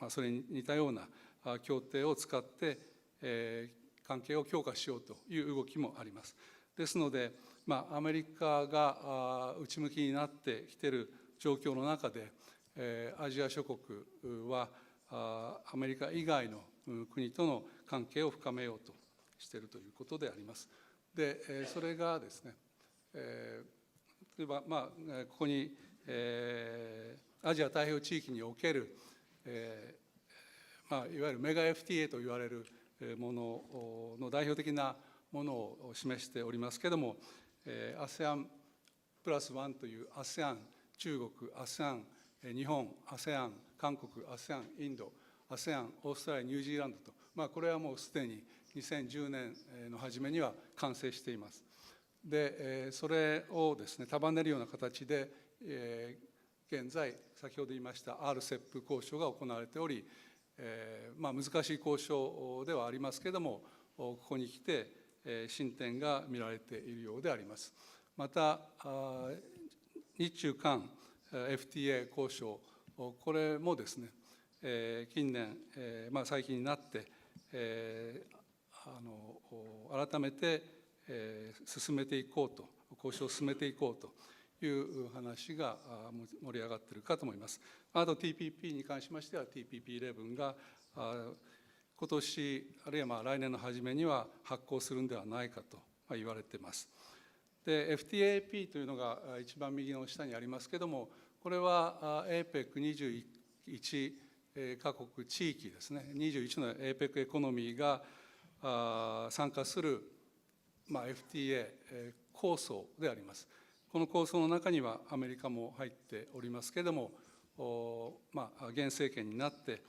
それに似たような協定を使って関係を強化しようという動きもあります。ですので、アメリカが内向きになってきている状況の中で、アジア諸国はアメリカ以外の国との関係を深めようとしているということであります。で、それがですね、例えば、ここに、アジア太平洋地域における、いわゆるメガ FTA と言われるものの代表的なものを示しておりますけれども、ASEAN プラス1という ASEAN 中国、ASEAN 日本、ASEAN 韓国、ASEAN インド、ASEAN オーストラリア、ニュージーランドと、これはもうすでに2010年の初めには完成しています。で、それをですね、束ねるような形で、現在、先ほど言いました RCEP 交渉が行われており、難しい交渉ではありますけれども、ここに来て進展が見られているようであります。また、日中韓 FTA 交渉、これもですね、近年、最近になって、改めて進めていこうと、交渉を進めていこうという話が盛り上がっているかと思います。あと TPP に関しましては TPP11 が今年あるいは来年の初めには発効するんではないかと言われています。で FTAP というのが一番右の下にありますけれども、これは APEC21 カ国地域ですね、21の APEC エコノミーが参加するFTA 構想であります。この構想の中にはアメリカも入っておりますけれども、現政権になって、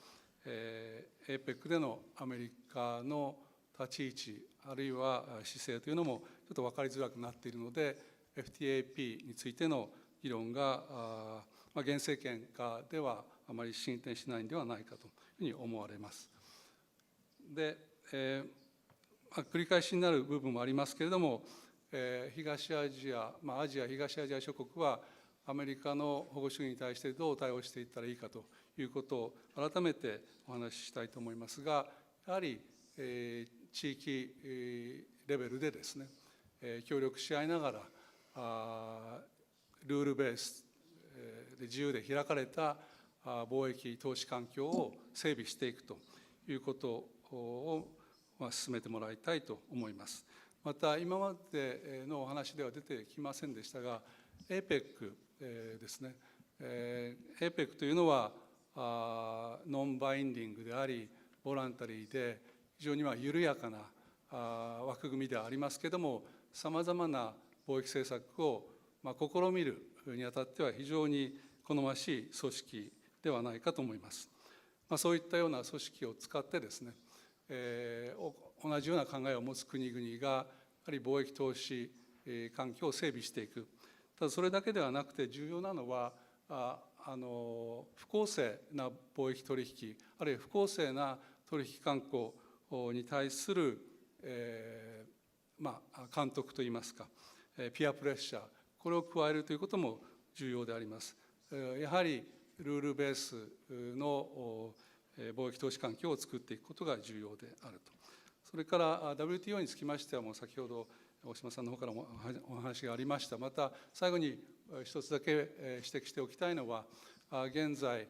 APEC でのアメリカの立ち位置、あるいは姿勢というのもちょっと分かりづらくなっているので、FTAP についての議論が現政権下ではあまり進展しないのではないかというふうに思われます。で、繰り返しになる部分もありますけれども、東アジア、アジア、東アジア諸国はアメリカの保護主義に対してどう対応していったらいいかということを改めてお話ししたいと思いますが、やはり地域レベルでですね、協力し合いながらルールベースで自由で開かれた貿易投資環境を整備していくということを進めてもらいたいと思います。また今までのお話では出てきませんでしたが、APEC ですね、APEC というのはノンバインディングでありボランタリーで非常に緩やかな枠組みではありますけれども、さまざまな貿易政策を試みるにあたっては非常に好ましい組織ではないかと思います。そういったような組織を使ってですね、同じような考えを持つ国々がやはり貿易投資環境を整備していく。ただそれだけではなくて重要なのは不公正な貿易取引、あるいは不公正な取引慣行に対する、監督といいますか、ピアプレッシャー、これを加えるということも重要であります。やはりルールベースの貿易投資環境を作っていくことが重要であると。それから WTO につきましては、もう先ほど大島さんの方からもお話がありました。また最後に一つだけ指摘しておきたいのは、現在、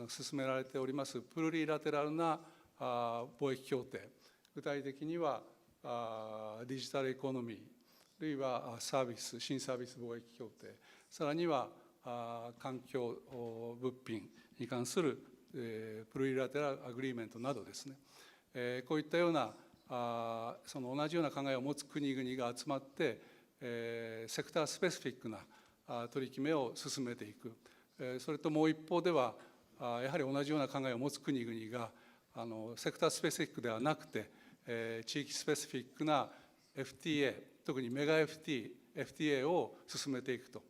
進められておりますプルリラテラルな貿易協定、具体的にはデジタルエコノミー、あるいはサービス、新サービス貿易協定、さらには環境物品に関するプルリラテラルアグリーメントなどですね、こういったようなその同じような考えを持つ国々が集まって、セクタースペシフィックな取り決めを進めていく、それともう一方ではやはり同じような考えを持つ国々がセクタースペシフィックではなくて、地域スペシフィックな FTA、特にメガ FTA を進めていくと、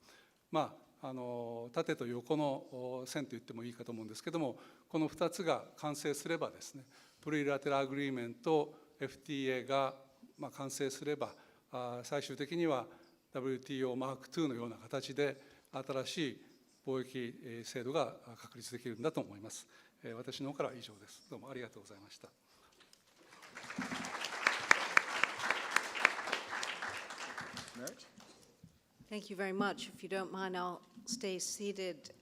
縦と横の線と言ってもいいかと思うんですけども、この2つが完成すればですね、プルリラテラルアグリーメント FTA が完成すれば、最終的には WTO マーク2のような形で新しい貿易制度が確立できるんだと思います。私の方からは以上です。どうもありがとうございました。Thank you very much. If you don't mind, I'll stay seated.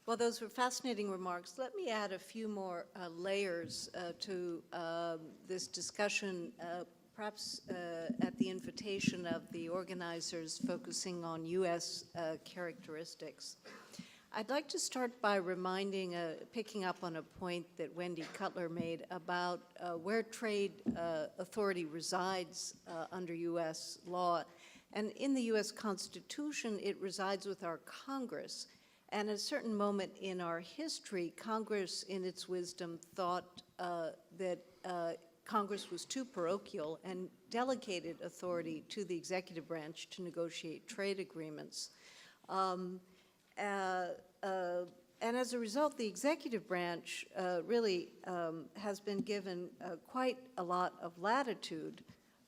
Well, those were fascinating remarks. Let me add a few more layers to this discussion, perhaps at the invitation of the organizers focusing on U.S. Characteristics. I'd like to start by reminding, picking up on a point that Wendy Cutler made about where trade authority resides under U.S. law. And in the U.S. Constitution, it resides with our Congress. And at a certain moment in our history, Congress, in its wisdom, thought that Congress was too parochial and delegated authority to the executive branch to negotiate trade agreements. And as a result, the executive branch really has been given quite a lot of latitude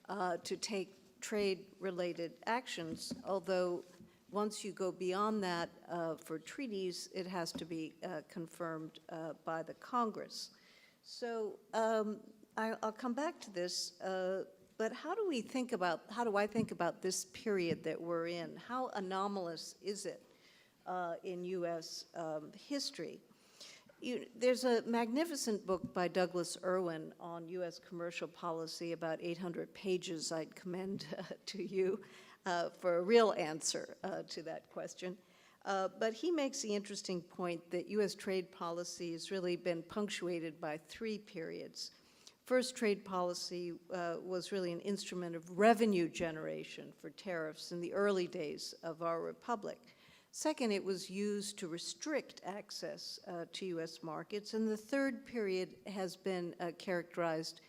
to take trade-related actions, although once you go beyond that for treaties, it has to be confirmed by the Congress. So I'll come back to this, but how do I think about this period that we're in? How anomalous is it in U.S. history? There's a magnificent book by Douglas Irwin on U.S. commercial policy, about 800 pages I'd commend to you for a real answer to that question. But he makes the interesting point that U.S. trade policy has really been punctuated by 3 periods. First, trade policy was really an instrument of revenue generation for tariffs in the early days of our republic. Second, it was used to restrict access to U.S. markets. And the third period has been characterized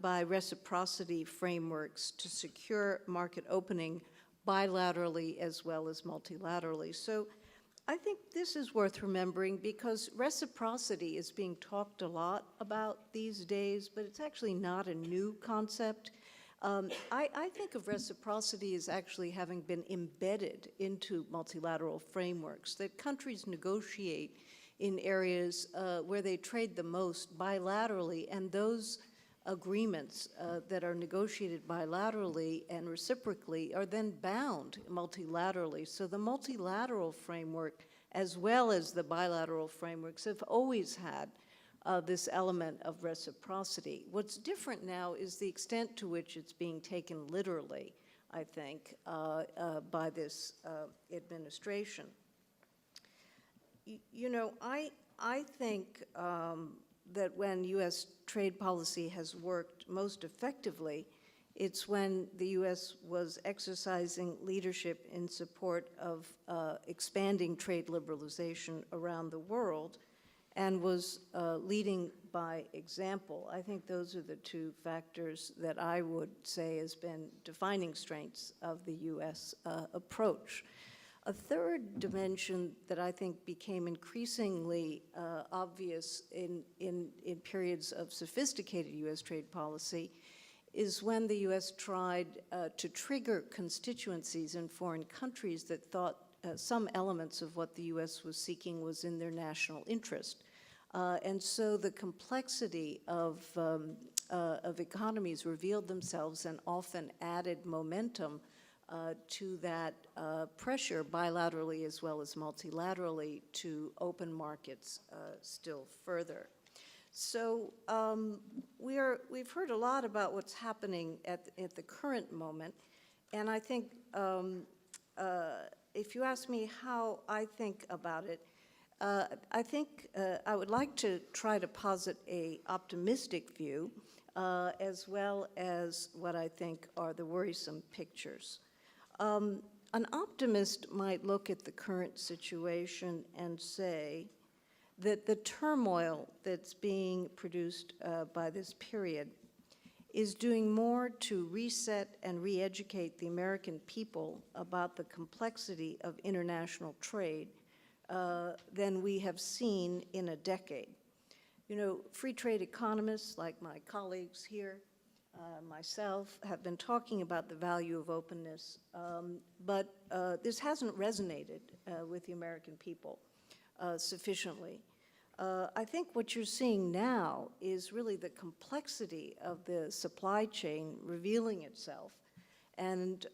by reciprocity frameworks to secure market opening bilaterally as well as multilaterally. So I think this is worth remembering because reciprocity is being talked a lot about these days, but it's actually not a new concept. I think of reciprocity as actually having been embedded into multilateral frameworks, that countries negotiate in areas where they trade the most bilaterally, and those agreements that are negotiated bilaterally and reciprocally are then bound multilaterally. So the multilateral framework, as well as the bilateral frameworks, have always had this element of reciprocity. What's different now is the extent to which it's being taken literally, I think, by this administration. You know, I think that when U.S. trade policy has worked most effectively, it's when the U.S. was exercising leadership in support of expanding trade liberalization around the world and was leading by example. I think those are the 2 factors that I would say has been defining strengths of the U.S. Approach. A third dimension that I think became increasingly obvious in periods of sophisticated U.S. trade policy is when the U.S. tried to trigger constituencies in foreign countries that thought some elements of what the U.S. was seeking was in their national interest. And so the complexity of economies revealed themselves and often added momentum to that pressure bilaterally as well as multilaterally to open markets still further. So we've heard a lot about what's happening at the current moment, and I think if you ask me how I think about it, I think I would like to try to posit a optimistic view as well as what I think are the worrisome pictures. An optimist might look at the current situation and say that the turmoil that's being produced by this period is doing more to reset and re-educate the American people about the complexity of international trade than we have seen in a decade. You know, free trade economists like my colleagues here, myself, have been talking about the value of openness, but this hasn't resonated with the American people sufficiently. I think what you're seeing now is really the complexity of the supply chain revealing itself. And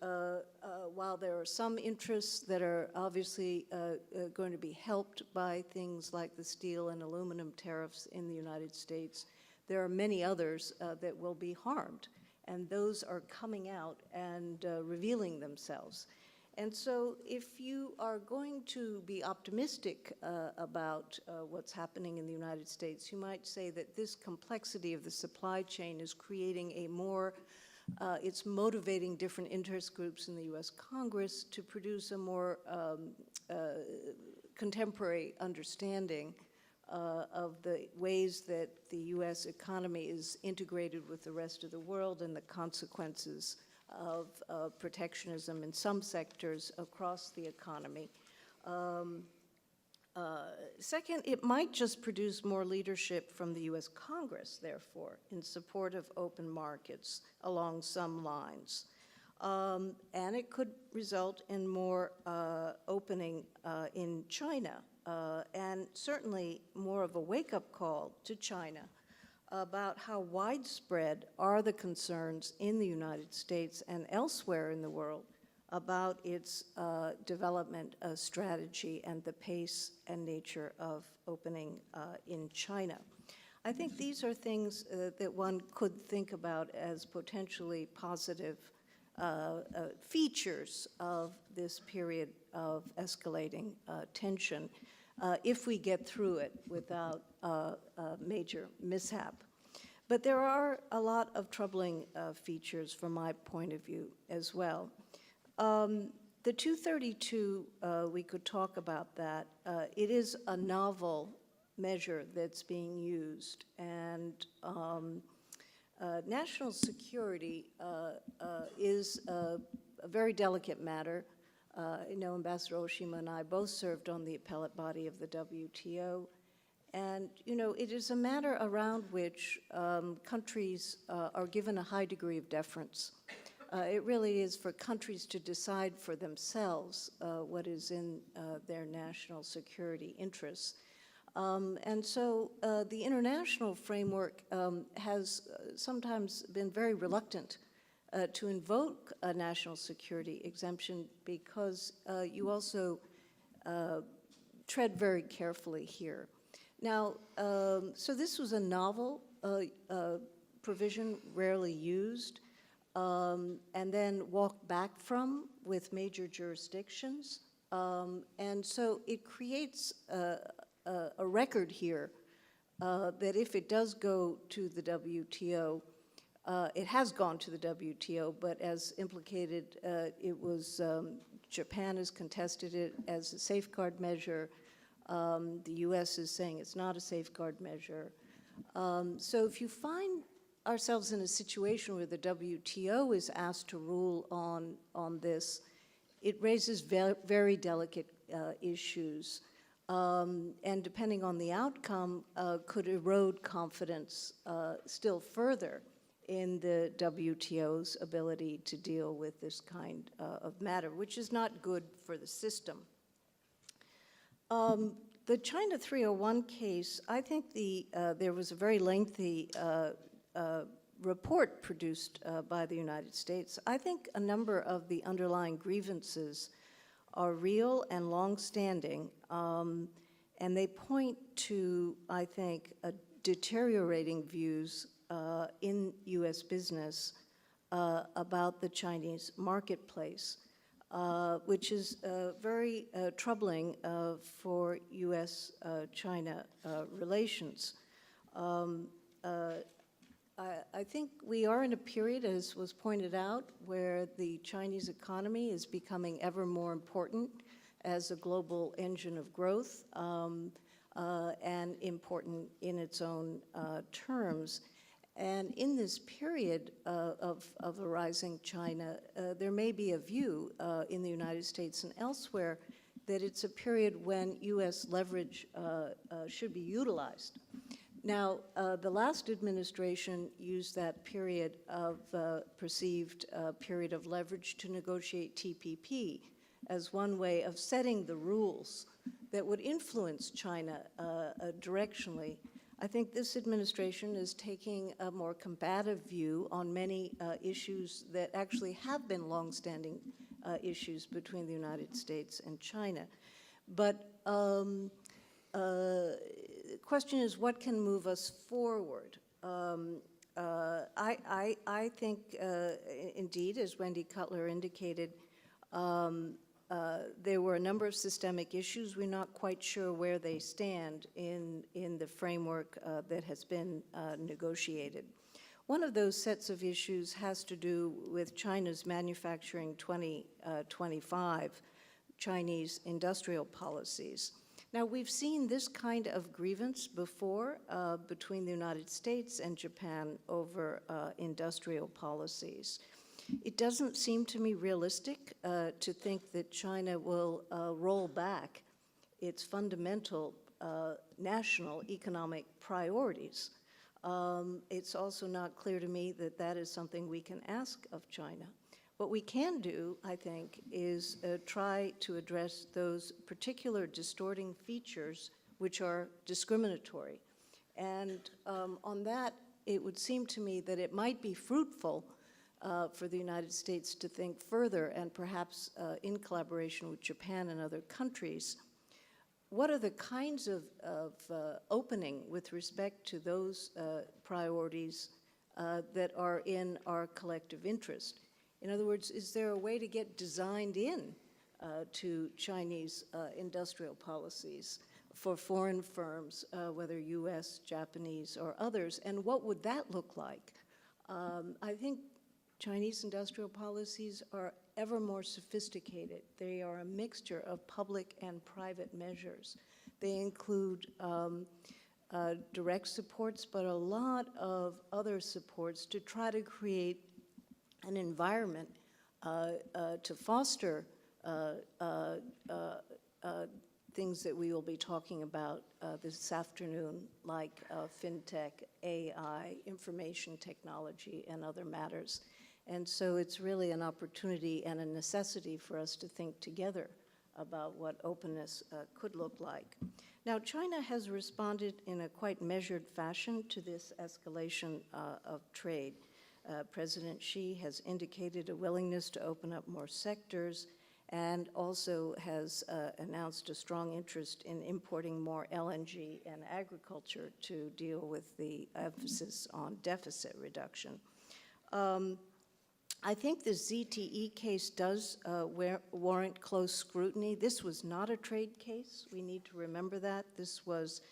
while there are some interests that are obviously going to be helped by things like the steel and aluminum tariffs in the United States, there are many others that will be harmed. And those are coming out and revealing themselves. And so if you are going to be optimistic about what's happening in the United States, you might say that this complexity of the supply chain is creating a more, it's motivating different interest groups in the US Congress to produce a more contemporary understanding of the ways that the US economy is integrated with the rest of the world and the consequences of protectionism in some sectors across the economy. Second, it might just produce more leadership from the US Congress, therefore, in support of open markets along some lines. And it could result in more opening in China, and certainly more of a wake-up call to China about how widespread are the concerns in the United States and elsewhere in the world about its development strategy and the pace and nature of opening in China. I think these are things that one could think about as potentially positive features of this period of escalating tension if we get through it without major mishap. But there are a lot of troubling features from my point of view as well. The 232, we could talk about that. It is a novel measure that's being used, and national security is a very delicate matter. You know, Ambassador Oshima and I both served on the appellate body of the WTO. And, you know, it is a matter around which countries are given a high degree of deference. It really is for countries to decide for themselves what is in their national security interests. And so the international framework has sometimes been very reluctant to invoke a national security exemption because you also tread very carefully here. Now, so this was a novel provision, rarely used, and then walked back from with major jurisdictions. And so it creates a record here that if it does go to the WTO, it has gone to the WTO, but as implicated, it was, Japan has contested it as a safeguard measure. The US is saying it's not a safeguard measure. So if you find ourselves in a situation where the WTO is asked to rule on this, it raises very delicate issues. And depending on the outcome, could erode confidence still further in the WTO's ability to deal with this kind of matter, which is not good for the system. The China 301 case, I think there was a very lengthy report produced by the United States. I think a number of the underlying grievances are real and long-standing, and they point to, I think, deteriorating views in US business about the Chinese marketplace. which is very troubling for U.S.-China relations. I think we are in a period, as was pointed out, where the Chinese economy is becoming ever more important as a global engine of growth and important in its own terms. And in this period of a rising China, there may be a view in the United States and elsewhere that it's a period when U.S. leverage should be utilized. Now, the last administration used that period of perceived period of leverage to negotiate TPP as one way of setting the rules that would influence China directionally. I think this administration is taking a more combative view on many issues that actually have been longstanding issues between the United States and China. But the question is, what can move us forward? I think, indeed, as Wendy Cutler indicated, there were a number of systemic issues. We're not quite sure where they stand in the framework that has been negotiated. One of those sets of issues has to do with China's Manufacturing 2025, Chinese industrial policies. Now, we've seen this kind of grievance before between the United States and Japan over industrial policies. It doesn't seem to me realistic to think that China will roll back its fundamental national economic priorities. It's also not clear to me that that is something we can ask of China. What we can do, I think, is try to address those particular distorting features which are discriminatory. And on that, it would seem to me that it might be fruitful for the United States to think further, and perhaps in collaboration with Japan and other countries, what are the kinds of opening with respect to those priorities that are in our collective interest? In other words, is there a way to get designed in to Chinese industrial policies for foreign firms, whether US, Japanese, or others, and what would that look like? I think Chinese industrial policies are ever more sophisticated. They are a mixture of public and private measures. They include direct supports, but a lot of other supports to try to create an environment to foster things that we will be talking about this afternoon, like FinTech, AI, information technology, and other matters. And so it's really an opportunity and a necessity for us to think together about what openness could look like. Now, China has responded in a quite measured fashion to this escalation of trade. President Xi has indicated a willingness to open up more sectors and also has announced a strong interest in importing more LNG and agriculture to deal with the emphasis on deficit reduction. I think the ZTE case does warrant close scrutiny. This was not a trade case. We need to remember that. This was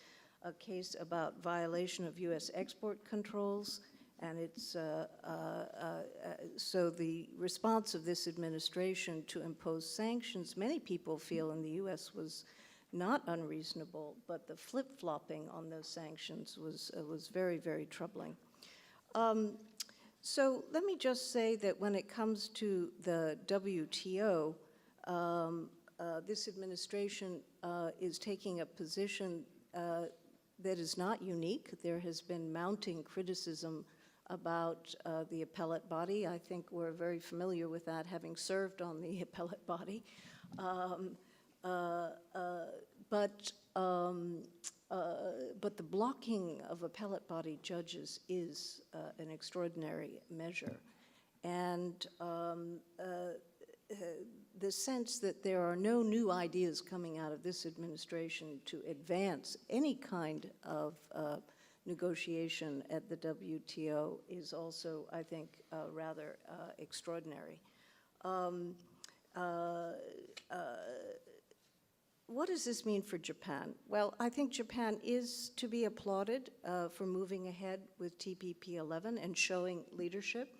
a case about violation of U.S. export controls, and it's so the response of this administration to impose sanctions, many people feel in the U.S. was not unreasonable, but the flip-flopping on those sanctions was very, very troubling. So let me just say that when it comes to the WTO, this administration is taking a position that is not unique. There has been mounting criticism about the appellate body. I think we're very familiar with that, having served on the appellate body. But the blocking of appellate body judges is an extraordinary measure. And the sense that there are no new ideas coming out of this administration to advance any kind of negotiation at the WTO is also, I think, rather extraordinary. what does this mean for Japan? Well, I think Japan is to be applauded for moving ahead with TPP 11 and showing leadership.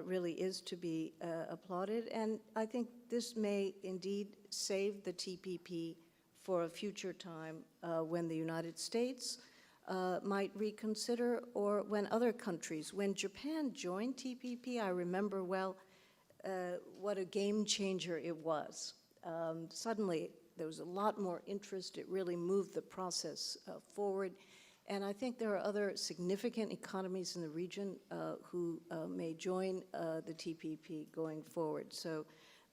Really is to be applauded. And I think this may indeed save the TPP for a future time when the United States might reconsider, or when other countries. When Japan joined TPP, I remember well what a game changer it was. Suddenly, there was a lot more interest. It really moved the process forward. And I think there are other significant economies in the region who may join the TPP going forward. So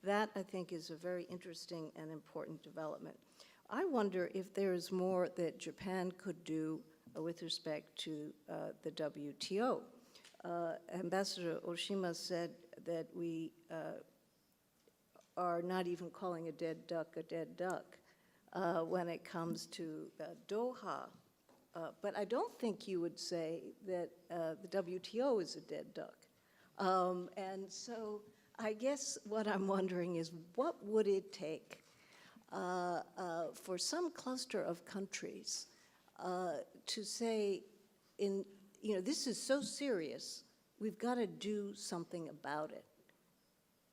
that, I think, is a very interesting and important development. I wonder if there is more that Japan could do with respect to the WTO. Ambassador Oshima said that we are not even calling a dead duck when it comes to Doha. But I don't think you would say that the WTO is a dead duck. And so I guess what I'm wondering is, what would it take for some cluster of countries to say, this is so serious, we've got to do something about it?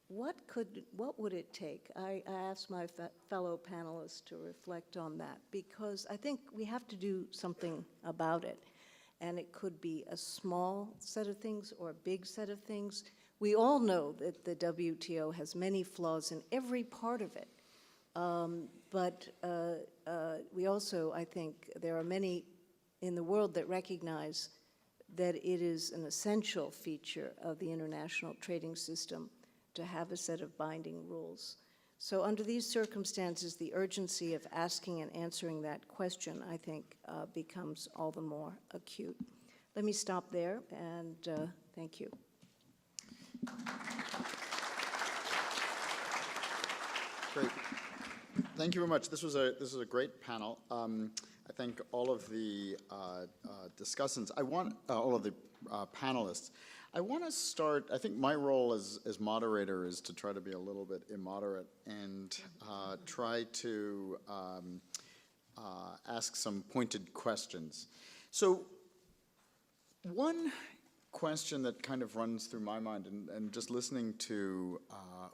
What would it take? I asked my fellow panelists to reflect on that, because I think we have to do something about it. And it could be a small set of things or a big set of things. We all know that the WTO has many flaws in every part of it. But we also, I think, there are many in the world that recognize that it is an essential feature of the international trading system to have a set of binding rules. So under these circumstances, the urgency of asking and answering that question, I think, becomes all the more acute. Let me stop there, and thank you. Great. Thank you very much. This was a great panel. I thank all of the discussants. All of the panelists. I want to start, I think my role as moderator is to try to be a little bit immoderate and try to ask some pointed questions. So one question that kind of runs through my mind, and just listening to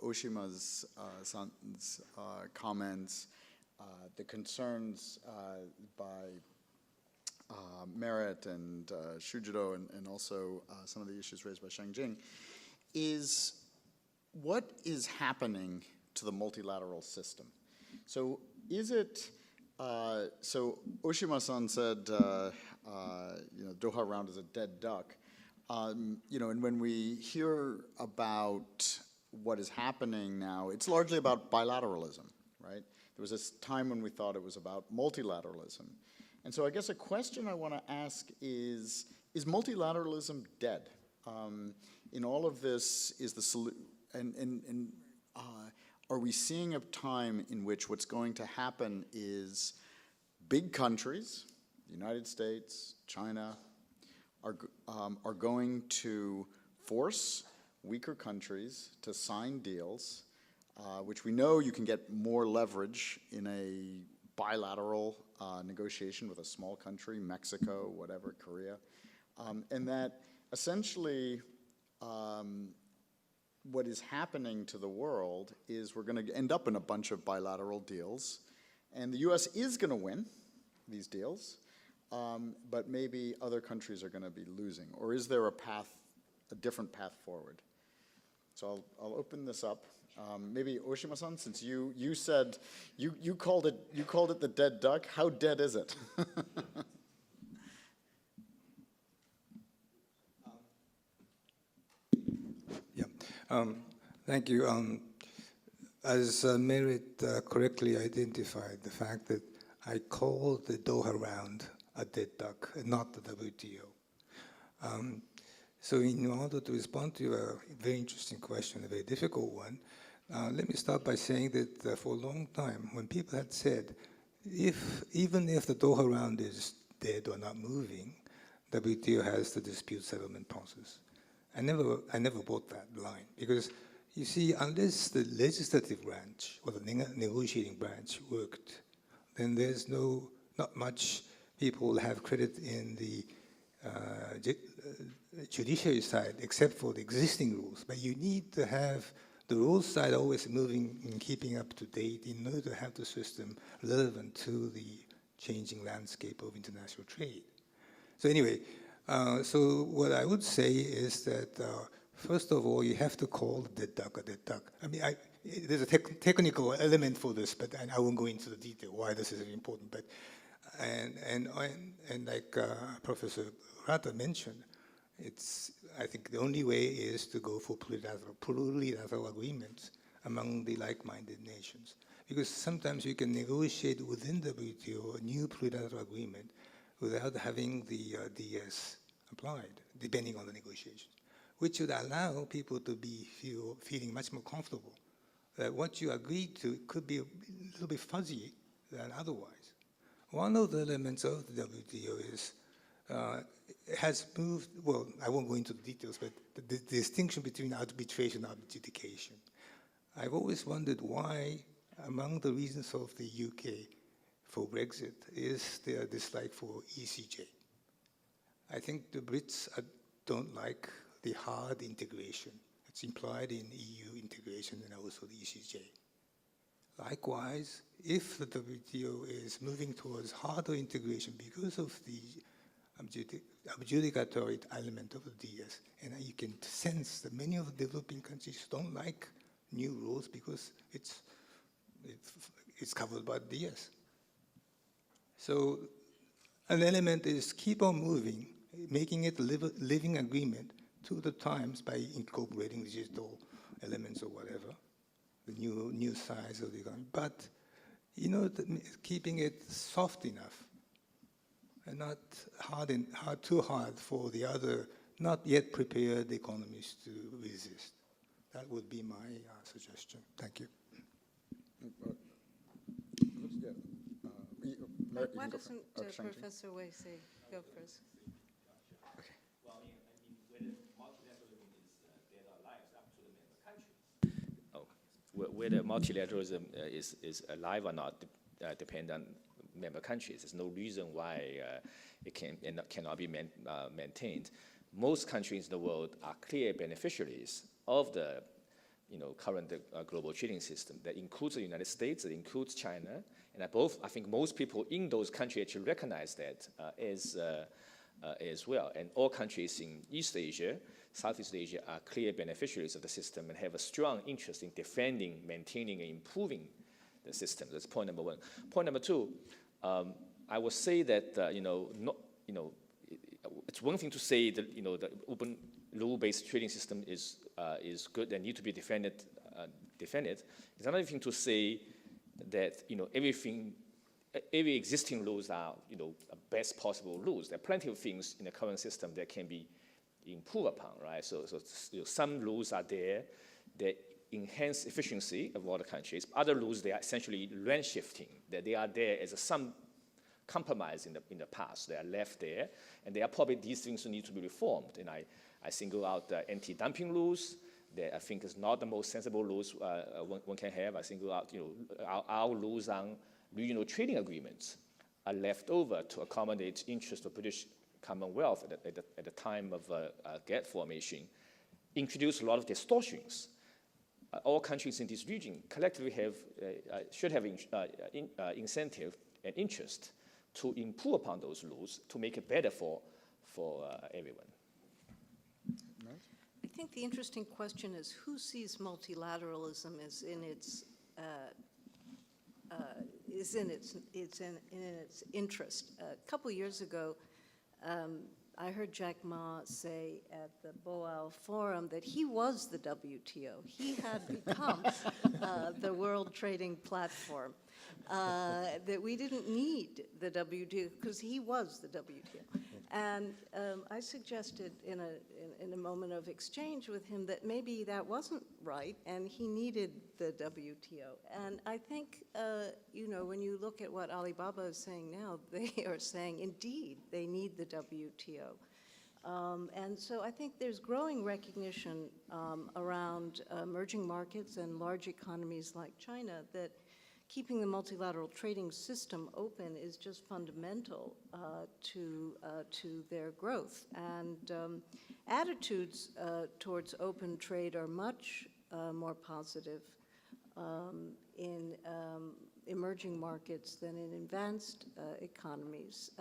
Oshima's son's comments, the concerns by Merit and Shujiro, and also some of the issues raised by Shang-Jin, is what is happening to the multilateral system? So is it, so Oshima-san said, Doha Round is a dead duck. And when we hear about what is happening now, it's largely about bilateralism, right? There was this time when we thought it was about multilateralism. And so I guess a question I want to ask is multilateralism dead? In all of this, is the are we seeing a time in which what's going to happen is big countries, the United States, China, are going to force weaker countries to sign deals, which we know you can get more leverage in a bilateral negotiation with a small country, Mexico, whatever, Korea, and that essentially what is happening to the world is we're going to end up in a bunch of bilateral deals, and the U.S. is going to win these deals, but maybe other countries are going to be losing. Or is there a different path forward? So I'll open this up. Maybe Oshima-san, since you said you called it the dead duck. How dead is it? Thank you. As Merit correctly identified, the fact that I called the Doha Round a dead duck, not the WTO. So in order to respond to a very interesting question, a very difficult one, let me start by saying that for a long time, when people had said, even if the Doha Round is dead or not moving, WTO has the dispute settlement process. I never bought that line, because You see, unless the legislative branch or the negotiating branch worked, then there's not much people have credit in the judiciary side, except for the existing rules. But you need to have the rules side always moving and keeping up to date in order to have the system relevant to the changing landscape of international trade. So anyway, so what I would say is that first of all, you have to call the dead duck a dead duck. I mean, there's a technical element for this, but I won't go into the detail why this is important. But and like Professor Urata mentioned, I think the only way is to go for plurilateral agreements among the like-minded nations, because sometimes you can negotiate within the WTO a new plurilateral agreement without having the DS applied, depending on the negotiations, which would allow people to be feeling much more comfortable that what you agreed to could be a little bit fuzzy than otherwise. One of the elements of the WTO is has moved, well, I won't go into the details, but the distinction between arbitration and adjudication. I've always wondered why, among the reasons of the UK for Brexit, is their dislike for ECJ. I think the Brits don't like the hard integration. It's implied in EU integration and also the ECJ. Likewise, if the WTO is moving towards harder integration because of the adjudicatory element of the DS, and you can sense that many of the developing countries don't like new rules because it's covered by the DS. So an element is keep on moving, making it a living agreement to the times by incorporating digital elements or whatever, the new size of the economy, but keeping it soft enough and not too hard for the other not yet prepared economies to resist. That would be my suggestion. Thank you. Why doesn't Professor Wei say go first? Well, I mean, whether multilateralism is dead or alive is up to the member countries. Oh, whether multilateralism is alive or not depends on member countries. There's no reason why it cannot be maintained. Most countries in the world are clear beneficiaries of the current global trading system. That includes the United States, that includes China, and I think most people in those countries actually recognize that as well. And all countries in East Asia, Southeast Asia are clear beneficiaries of the system and have a strong interest in defending, maintaining, and improving the system. That's point number one. Point number two, I would say that it's one thing to say that the open rule-based trading system is good and need to be defended. It's another thing to say that every existing rules are best possible rules. There are plenty of things in the current system that can be improved upon, right? So some rules are there that enhance efficiency of all the countries. Other rules, they are essentially rent shifting, that they are there as some compromise in the past. They are left there, and they are probably these things that need to be reformed. And I single out the anti-dumping rules that I think is not the most sensible rules one can have. I single out our rules on regional trading agreements are left over to accommodate interests of British Commonwealth at the time of GATT formation, introduce a lot of distortions. All countries in this region collectively should have incentive and interest to improve upon those rules to make it better for everyone. I think the interesting question is who sees multilateralism as in its interest. A couple years ago, I heard Jack Ma say at the Boao Forum that he was the WTO. He had become the World Trading Platform, that we didn't need the WTO because he was the WTO. And I suggested in a moment of exchange with him that maybe that wasn't right and he needed the WTO. And I think, when you look at what Alibaba is saying now, they are saying, indeed, they need the WTO. And so I think there's growing recognition around emerging markets and large economies like China that keeping the multilateral trading system open is just fundamental to their growth. And attitudes towards open trade are much more positive in emerging markets than in advanced economies,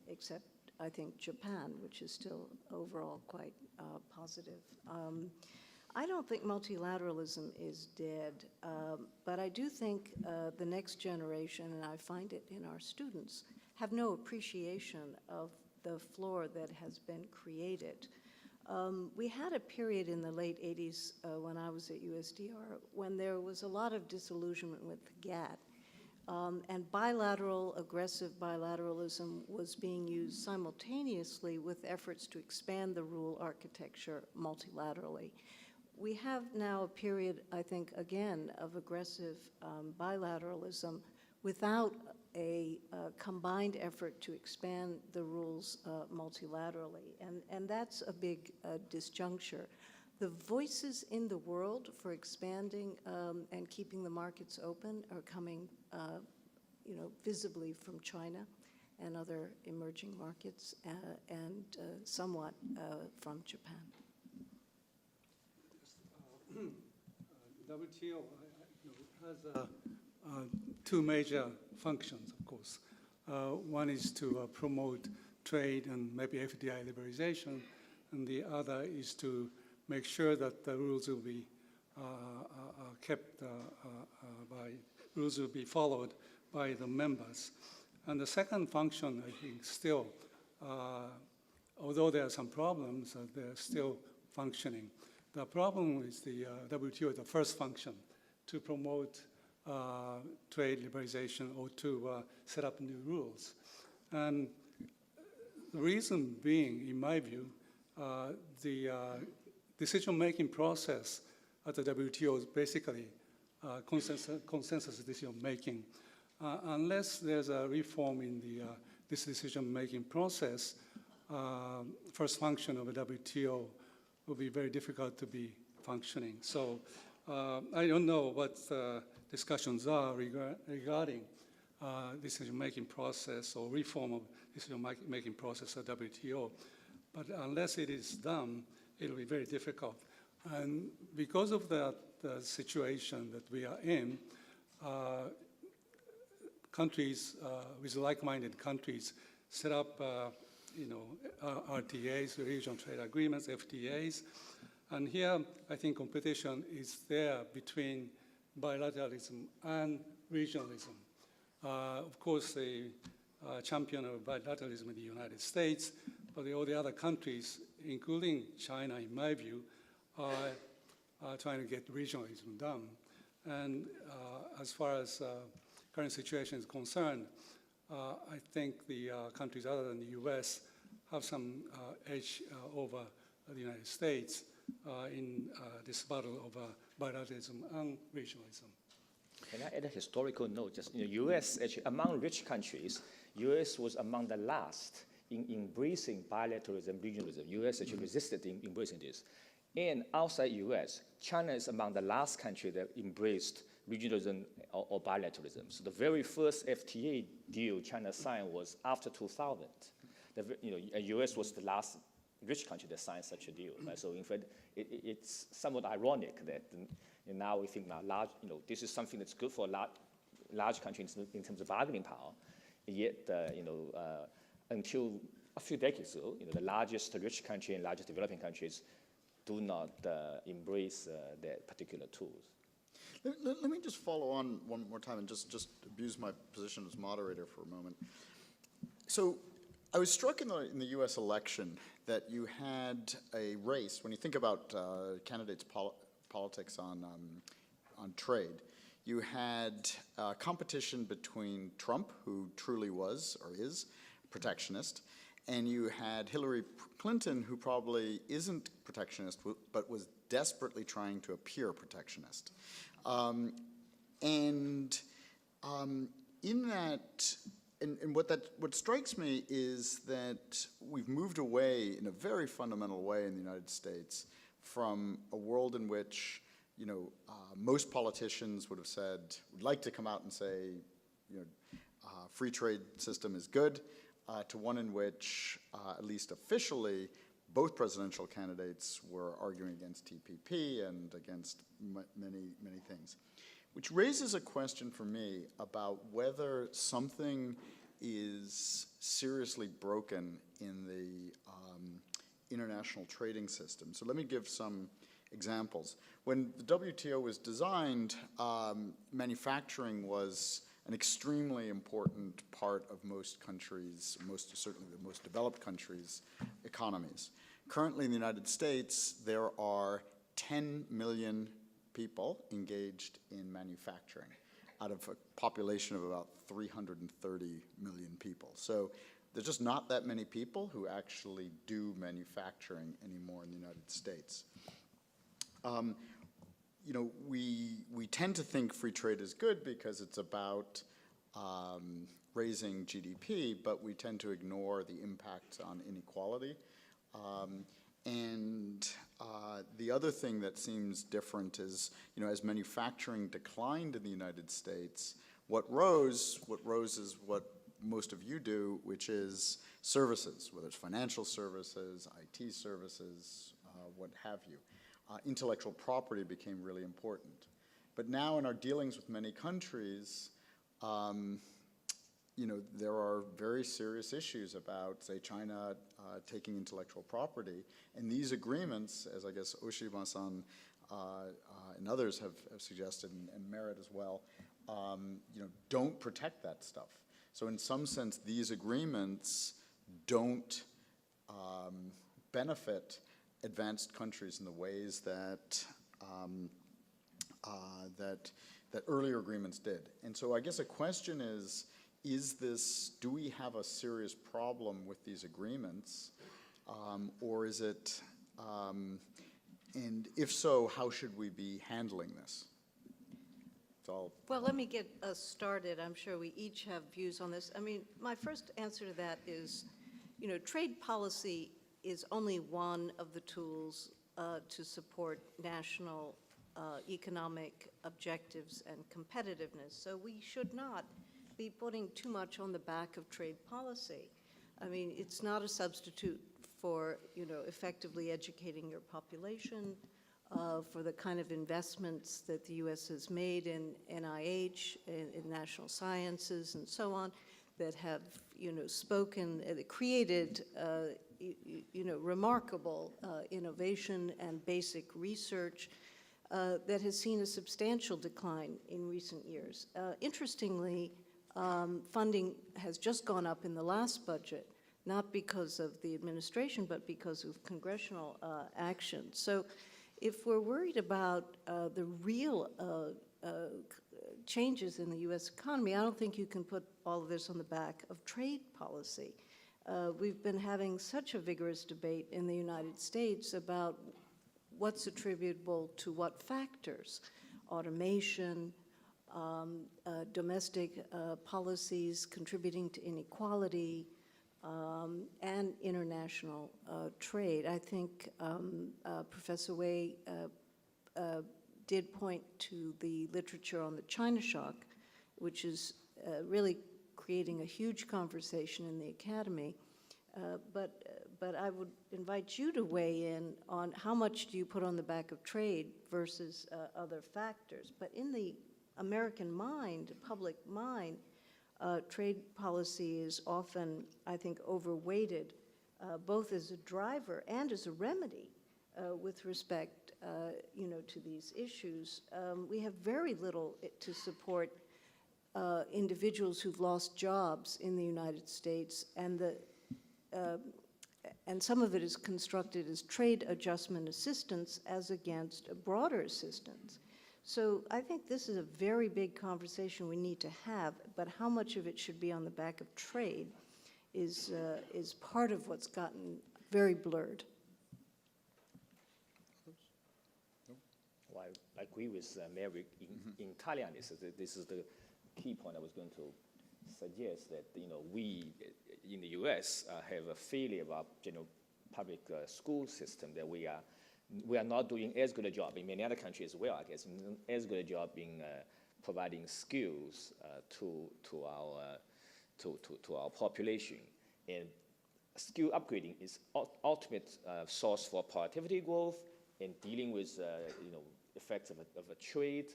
except I think Japan, which is still overall quite positive. I don't think multilateralism is dead, but I do think the next generation, and I find it in our students, have no appreciation of the floor that has been created. We had a period in the late 80s when I was at USDR when there was a lot of disillusionment with the GATT. And aggressive bilateralism was being used simultaneously with efforts to expand the rule architecture multilaterally. We have now a period, I think, again, of aggressive bilateralism without a combined effort to expand the rules multilaterally. And that's a big disjuncture. The voices in the world for expanding and keeping the markets open are coming visibly from China and other emerging markets and somewhat from Japan. WTO has two major functions, of course. One is to promote trade and maybe FDI liberalization, and the other is to make sure that the rules will be rules will be followed by the members. And the second function, I think, still, although there are some problems, they're still functioning. The problem with the WTO, the first function, to promote trade liberalization or to set up new rules. And the reason being, in my view, the decision-making process at the WTO is basically consensus decision-making. Unless there's a reform in this decision-making process, first function of the WTO will be very difficult to be functioning. So I don't know what discussions are regarding decision-making process or reform of decision-making process at WTO. But unless it is done, it will be very difficult. And because of the situation that we are in, countries with like-minded countries set up RTAs, regional trade agreements, FTAs. And here, I think competition is there between bilateralism and regionalism. Of course, the champion of bilateralism in the United States, but all the other countries, including China, in my view, are trying to get regionalism done. And as far as current situation is concerned, I think the countries other than the US have some edge over the United States in this battle over bilateralism and regionalism. Can I add a historical note? Just US, actually, among rich countries, US was among the last in embracing bilateralism, regionalism. US actually resisted in embracing this. And outside US, China is among the last country that embraced regionalism or bilateralism. So the very first FTA deal China signed was after 2000. US was the last rich country that signed such a deal. Right? So in fact, it's somewhat ironic that now we think this is something that's good for large countries in terms of bargaining power. Yet, until a few decades ago, the largest rich country and largest developing countries do not embrace that particular tools. Let me just follow on one more time and just abuse my position as moderator for a moment. So I was struck in the US election that you had a race, when you think about candidates' politics on trade, you had competition between Trump, who truly was or is protectionist, and you had Hillary Clinton, who probably isn't protectionist, but was desperately trying to appear protectionist. In that and what strikes me is that we've moved away in a very fundamental way in the United States from a world in which, most politicians would have said, would like to come out and say, free trade system is good, to one in which, at least officially, both presidential candidates were arguing against TPP and against many, many things. Which raises a question for me about whether something is seriously broken in the international trading system. So let me give some examples. When the WTO was designed, manufacturing was an extremely important part of most countries, certainly the most developed countries' economies. Currently in the United States, there are 10 million people engaged in manufacturing out of a population of about 330 million people. So there's just not that many people who actually do manufacturing anymore in the United States. We tend to think free trade is good because it's about raising GDP, but we tend to ignore the impact on inequality. The other thing that seems different is, as manufacturing declined in the United States, what rose is what most of you do, which is services, whether it's financial services, IT services, what have you. Intellectual property became really important. But now in our dealings with many countries, there are very serious issues about, say, China taking intellectual property. And these agreements, as I guess Oshima-san and others have suggested, and Merit as well, don't protect that stuff. So in some sense, these agreements don't benefit advanced countries in the ways that that earlier agreements did. And so I guess a question is this, do we have a serious problem with these agreements, or is it, and if so, how should we be handling this? Well, let me get us started. I'm sure we each have views on this. I mean, my first answer to that is, trade policy is only one of the tools to support national economic objectives and competitiveness. So we should not be putting too much on the back of trade policy. I mean, it's not a substitute for, effectively educating your population, for the kind of investments that the U.S. has made in NIH, in national sciences, and so on, that have, created, remarkable innovation and basic research that has seen a substantial decline in recent years. Interestingly, funding has just gone up in the last budget, not because of the administration, but because of congressional action. So if we're worried about the real changes in the U.S. economy, I don't think you can put all of this on the back of trade policy. We've been having such a vigorous debate in the United States about what's attributable to what factors: automation, domestic policies contributing to inequality, and international trade. I think Professor Wei did point to the literature on the China shock, which is really creating a huge conversation in the academy. But I would invite you to weigh in on how much do you put on the back of trade versus other factors. But in the American mind, public mind, trade policy is often, I think, overweighted, both as a driver and as a remedy with respect, to these issues. We have very little to support individuals who've lost jobs in the United States, and some of it is constructed as trade adjustment assistance as against a broader assistance. So I think this is a very big conversation we need to have, but how much of it should be on the back of trade is part of what's gotten very blurred. Well, I agree with Mary. In Italian, this is the key point I was going to suggests that we in the U.S. Have a failure of our public school system, that we are not doing as good a job in many other countries as well, I guess, as good a job in providing skills to our population. And skill upgrading is ultimate source for productivity growth and dealing with effects of a trade,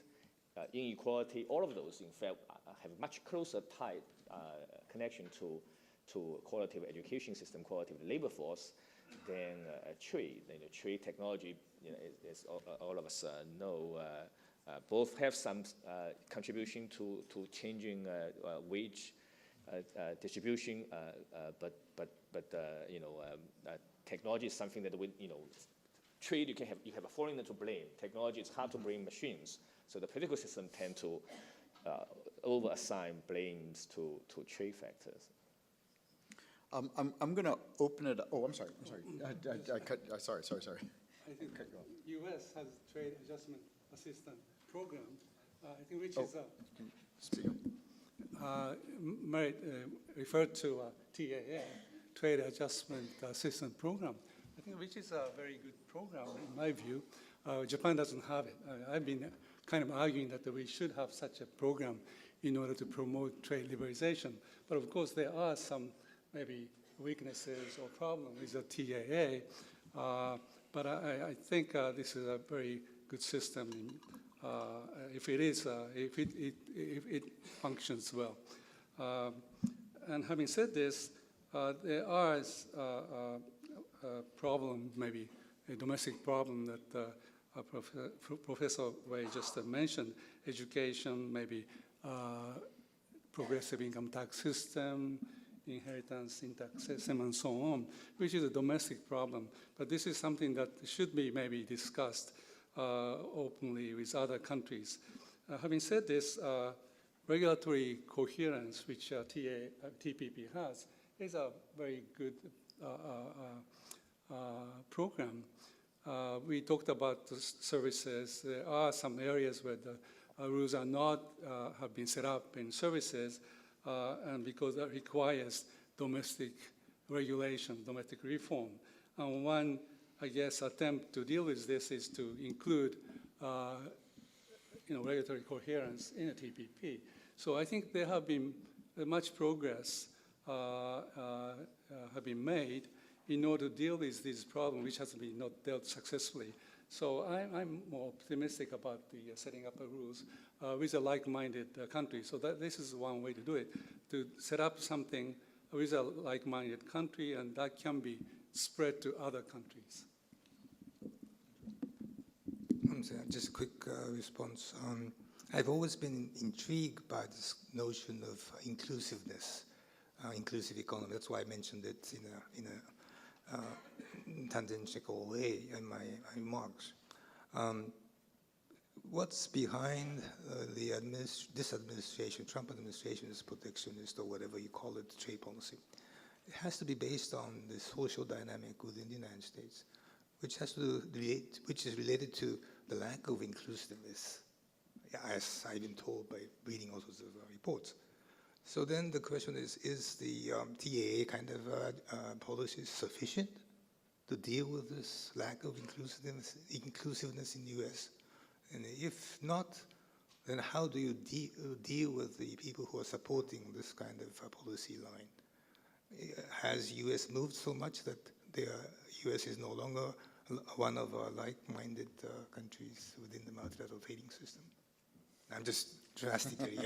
inequality. All of those, in fact, have a much closer tied connection to quality of education system, quality of the labor force, than trade. Trade technology, as all of us know, both have some contribution to changing wage distribution, but technology is something that trade you have a foreigner to blame. Technology, it's hard to blame machines, so the political system tend to over-assign blames to trade factors. I'm going to open it. Oh, I'm sorry. Sorry. I think U.S. has trade adjustment assistance program, I think, which is Speak up. Merit referred to TAA, Trade Adjustment Assistance Program, I think, which is a very good program in my view. Japan doesn't have it. I've been kind of arguing that we should have such a program in order to promote trade liberalization. But of course, there are some maybe weaknesses or problems with the TAA. But I think this is a very good system if it functions well. And having said this, there are a problem, maybe a domestic problem that Professor Wei just mentioned: education, maybe progressive income tax system, inheritance in tax system, and so on, which is a domestic problem. But this is something that should be maybe discussed openly with other countries. Having said this, regulatory coherence, which TPP has, is a very good program. We talked about the services. There are some areas where the rules are not have been set up in services, and because that requires domestic regulation, domestic reform. And one, I guess, attempt to deal with this is to include regulatory coherence in a TPP. So I think there have been much progress have been made in order to deal with this problem, which has been not dealt successfully. So I'm more optimistic about the setting up of rules with a like-minded country. So this is one way to do it, to set up something with a like-minded country, and that can be spread to other countries. Just a quick response. I've always been intrigued by this notion of inclusiveness, inclusive economy. That's why I mentioned it in a tangential way in my remarks. What's behind this administration, Trump administration's protectionist or whatever you call it, trade policy? It has to be based on the social dynamic within the United States, which is related to the lack of inclusiveness, as I've been told by reading all sorts of reports. So then the question is the TAA kind of policy sufficient to deal with this lack of inclusiveness in the U.S.? And if not, then how do you deal with the people who are supporting this kind of policy line? Has U.S. moved so much that the U.S. is no longer one of our like-minded countries within the multilateral trading system? I'm just drastically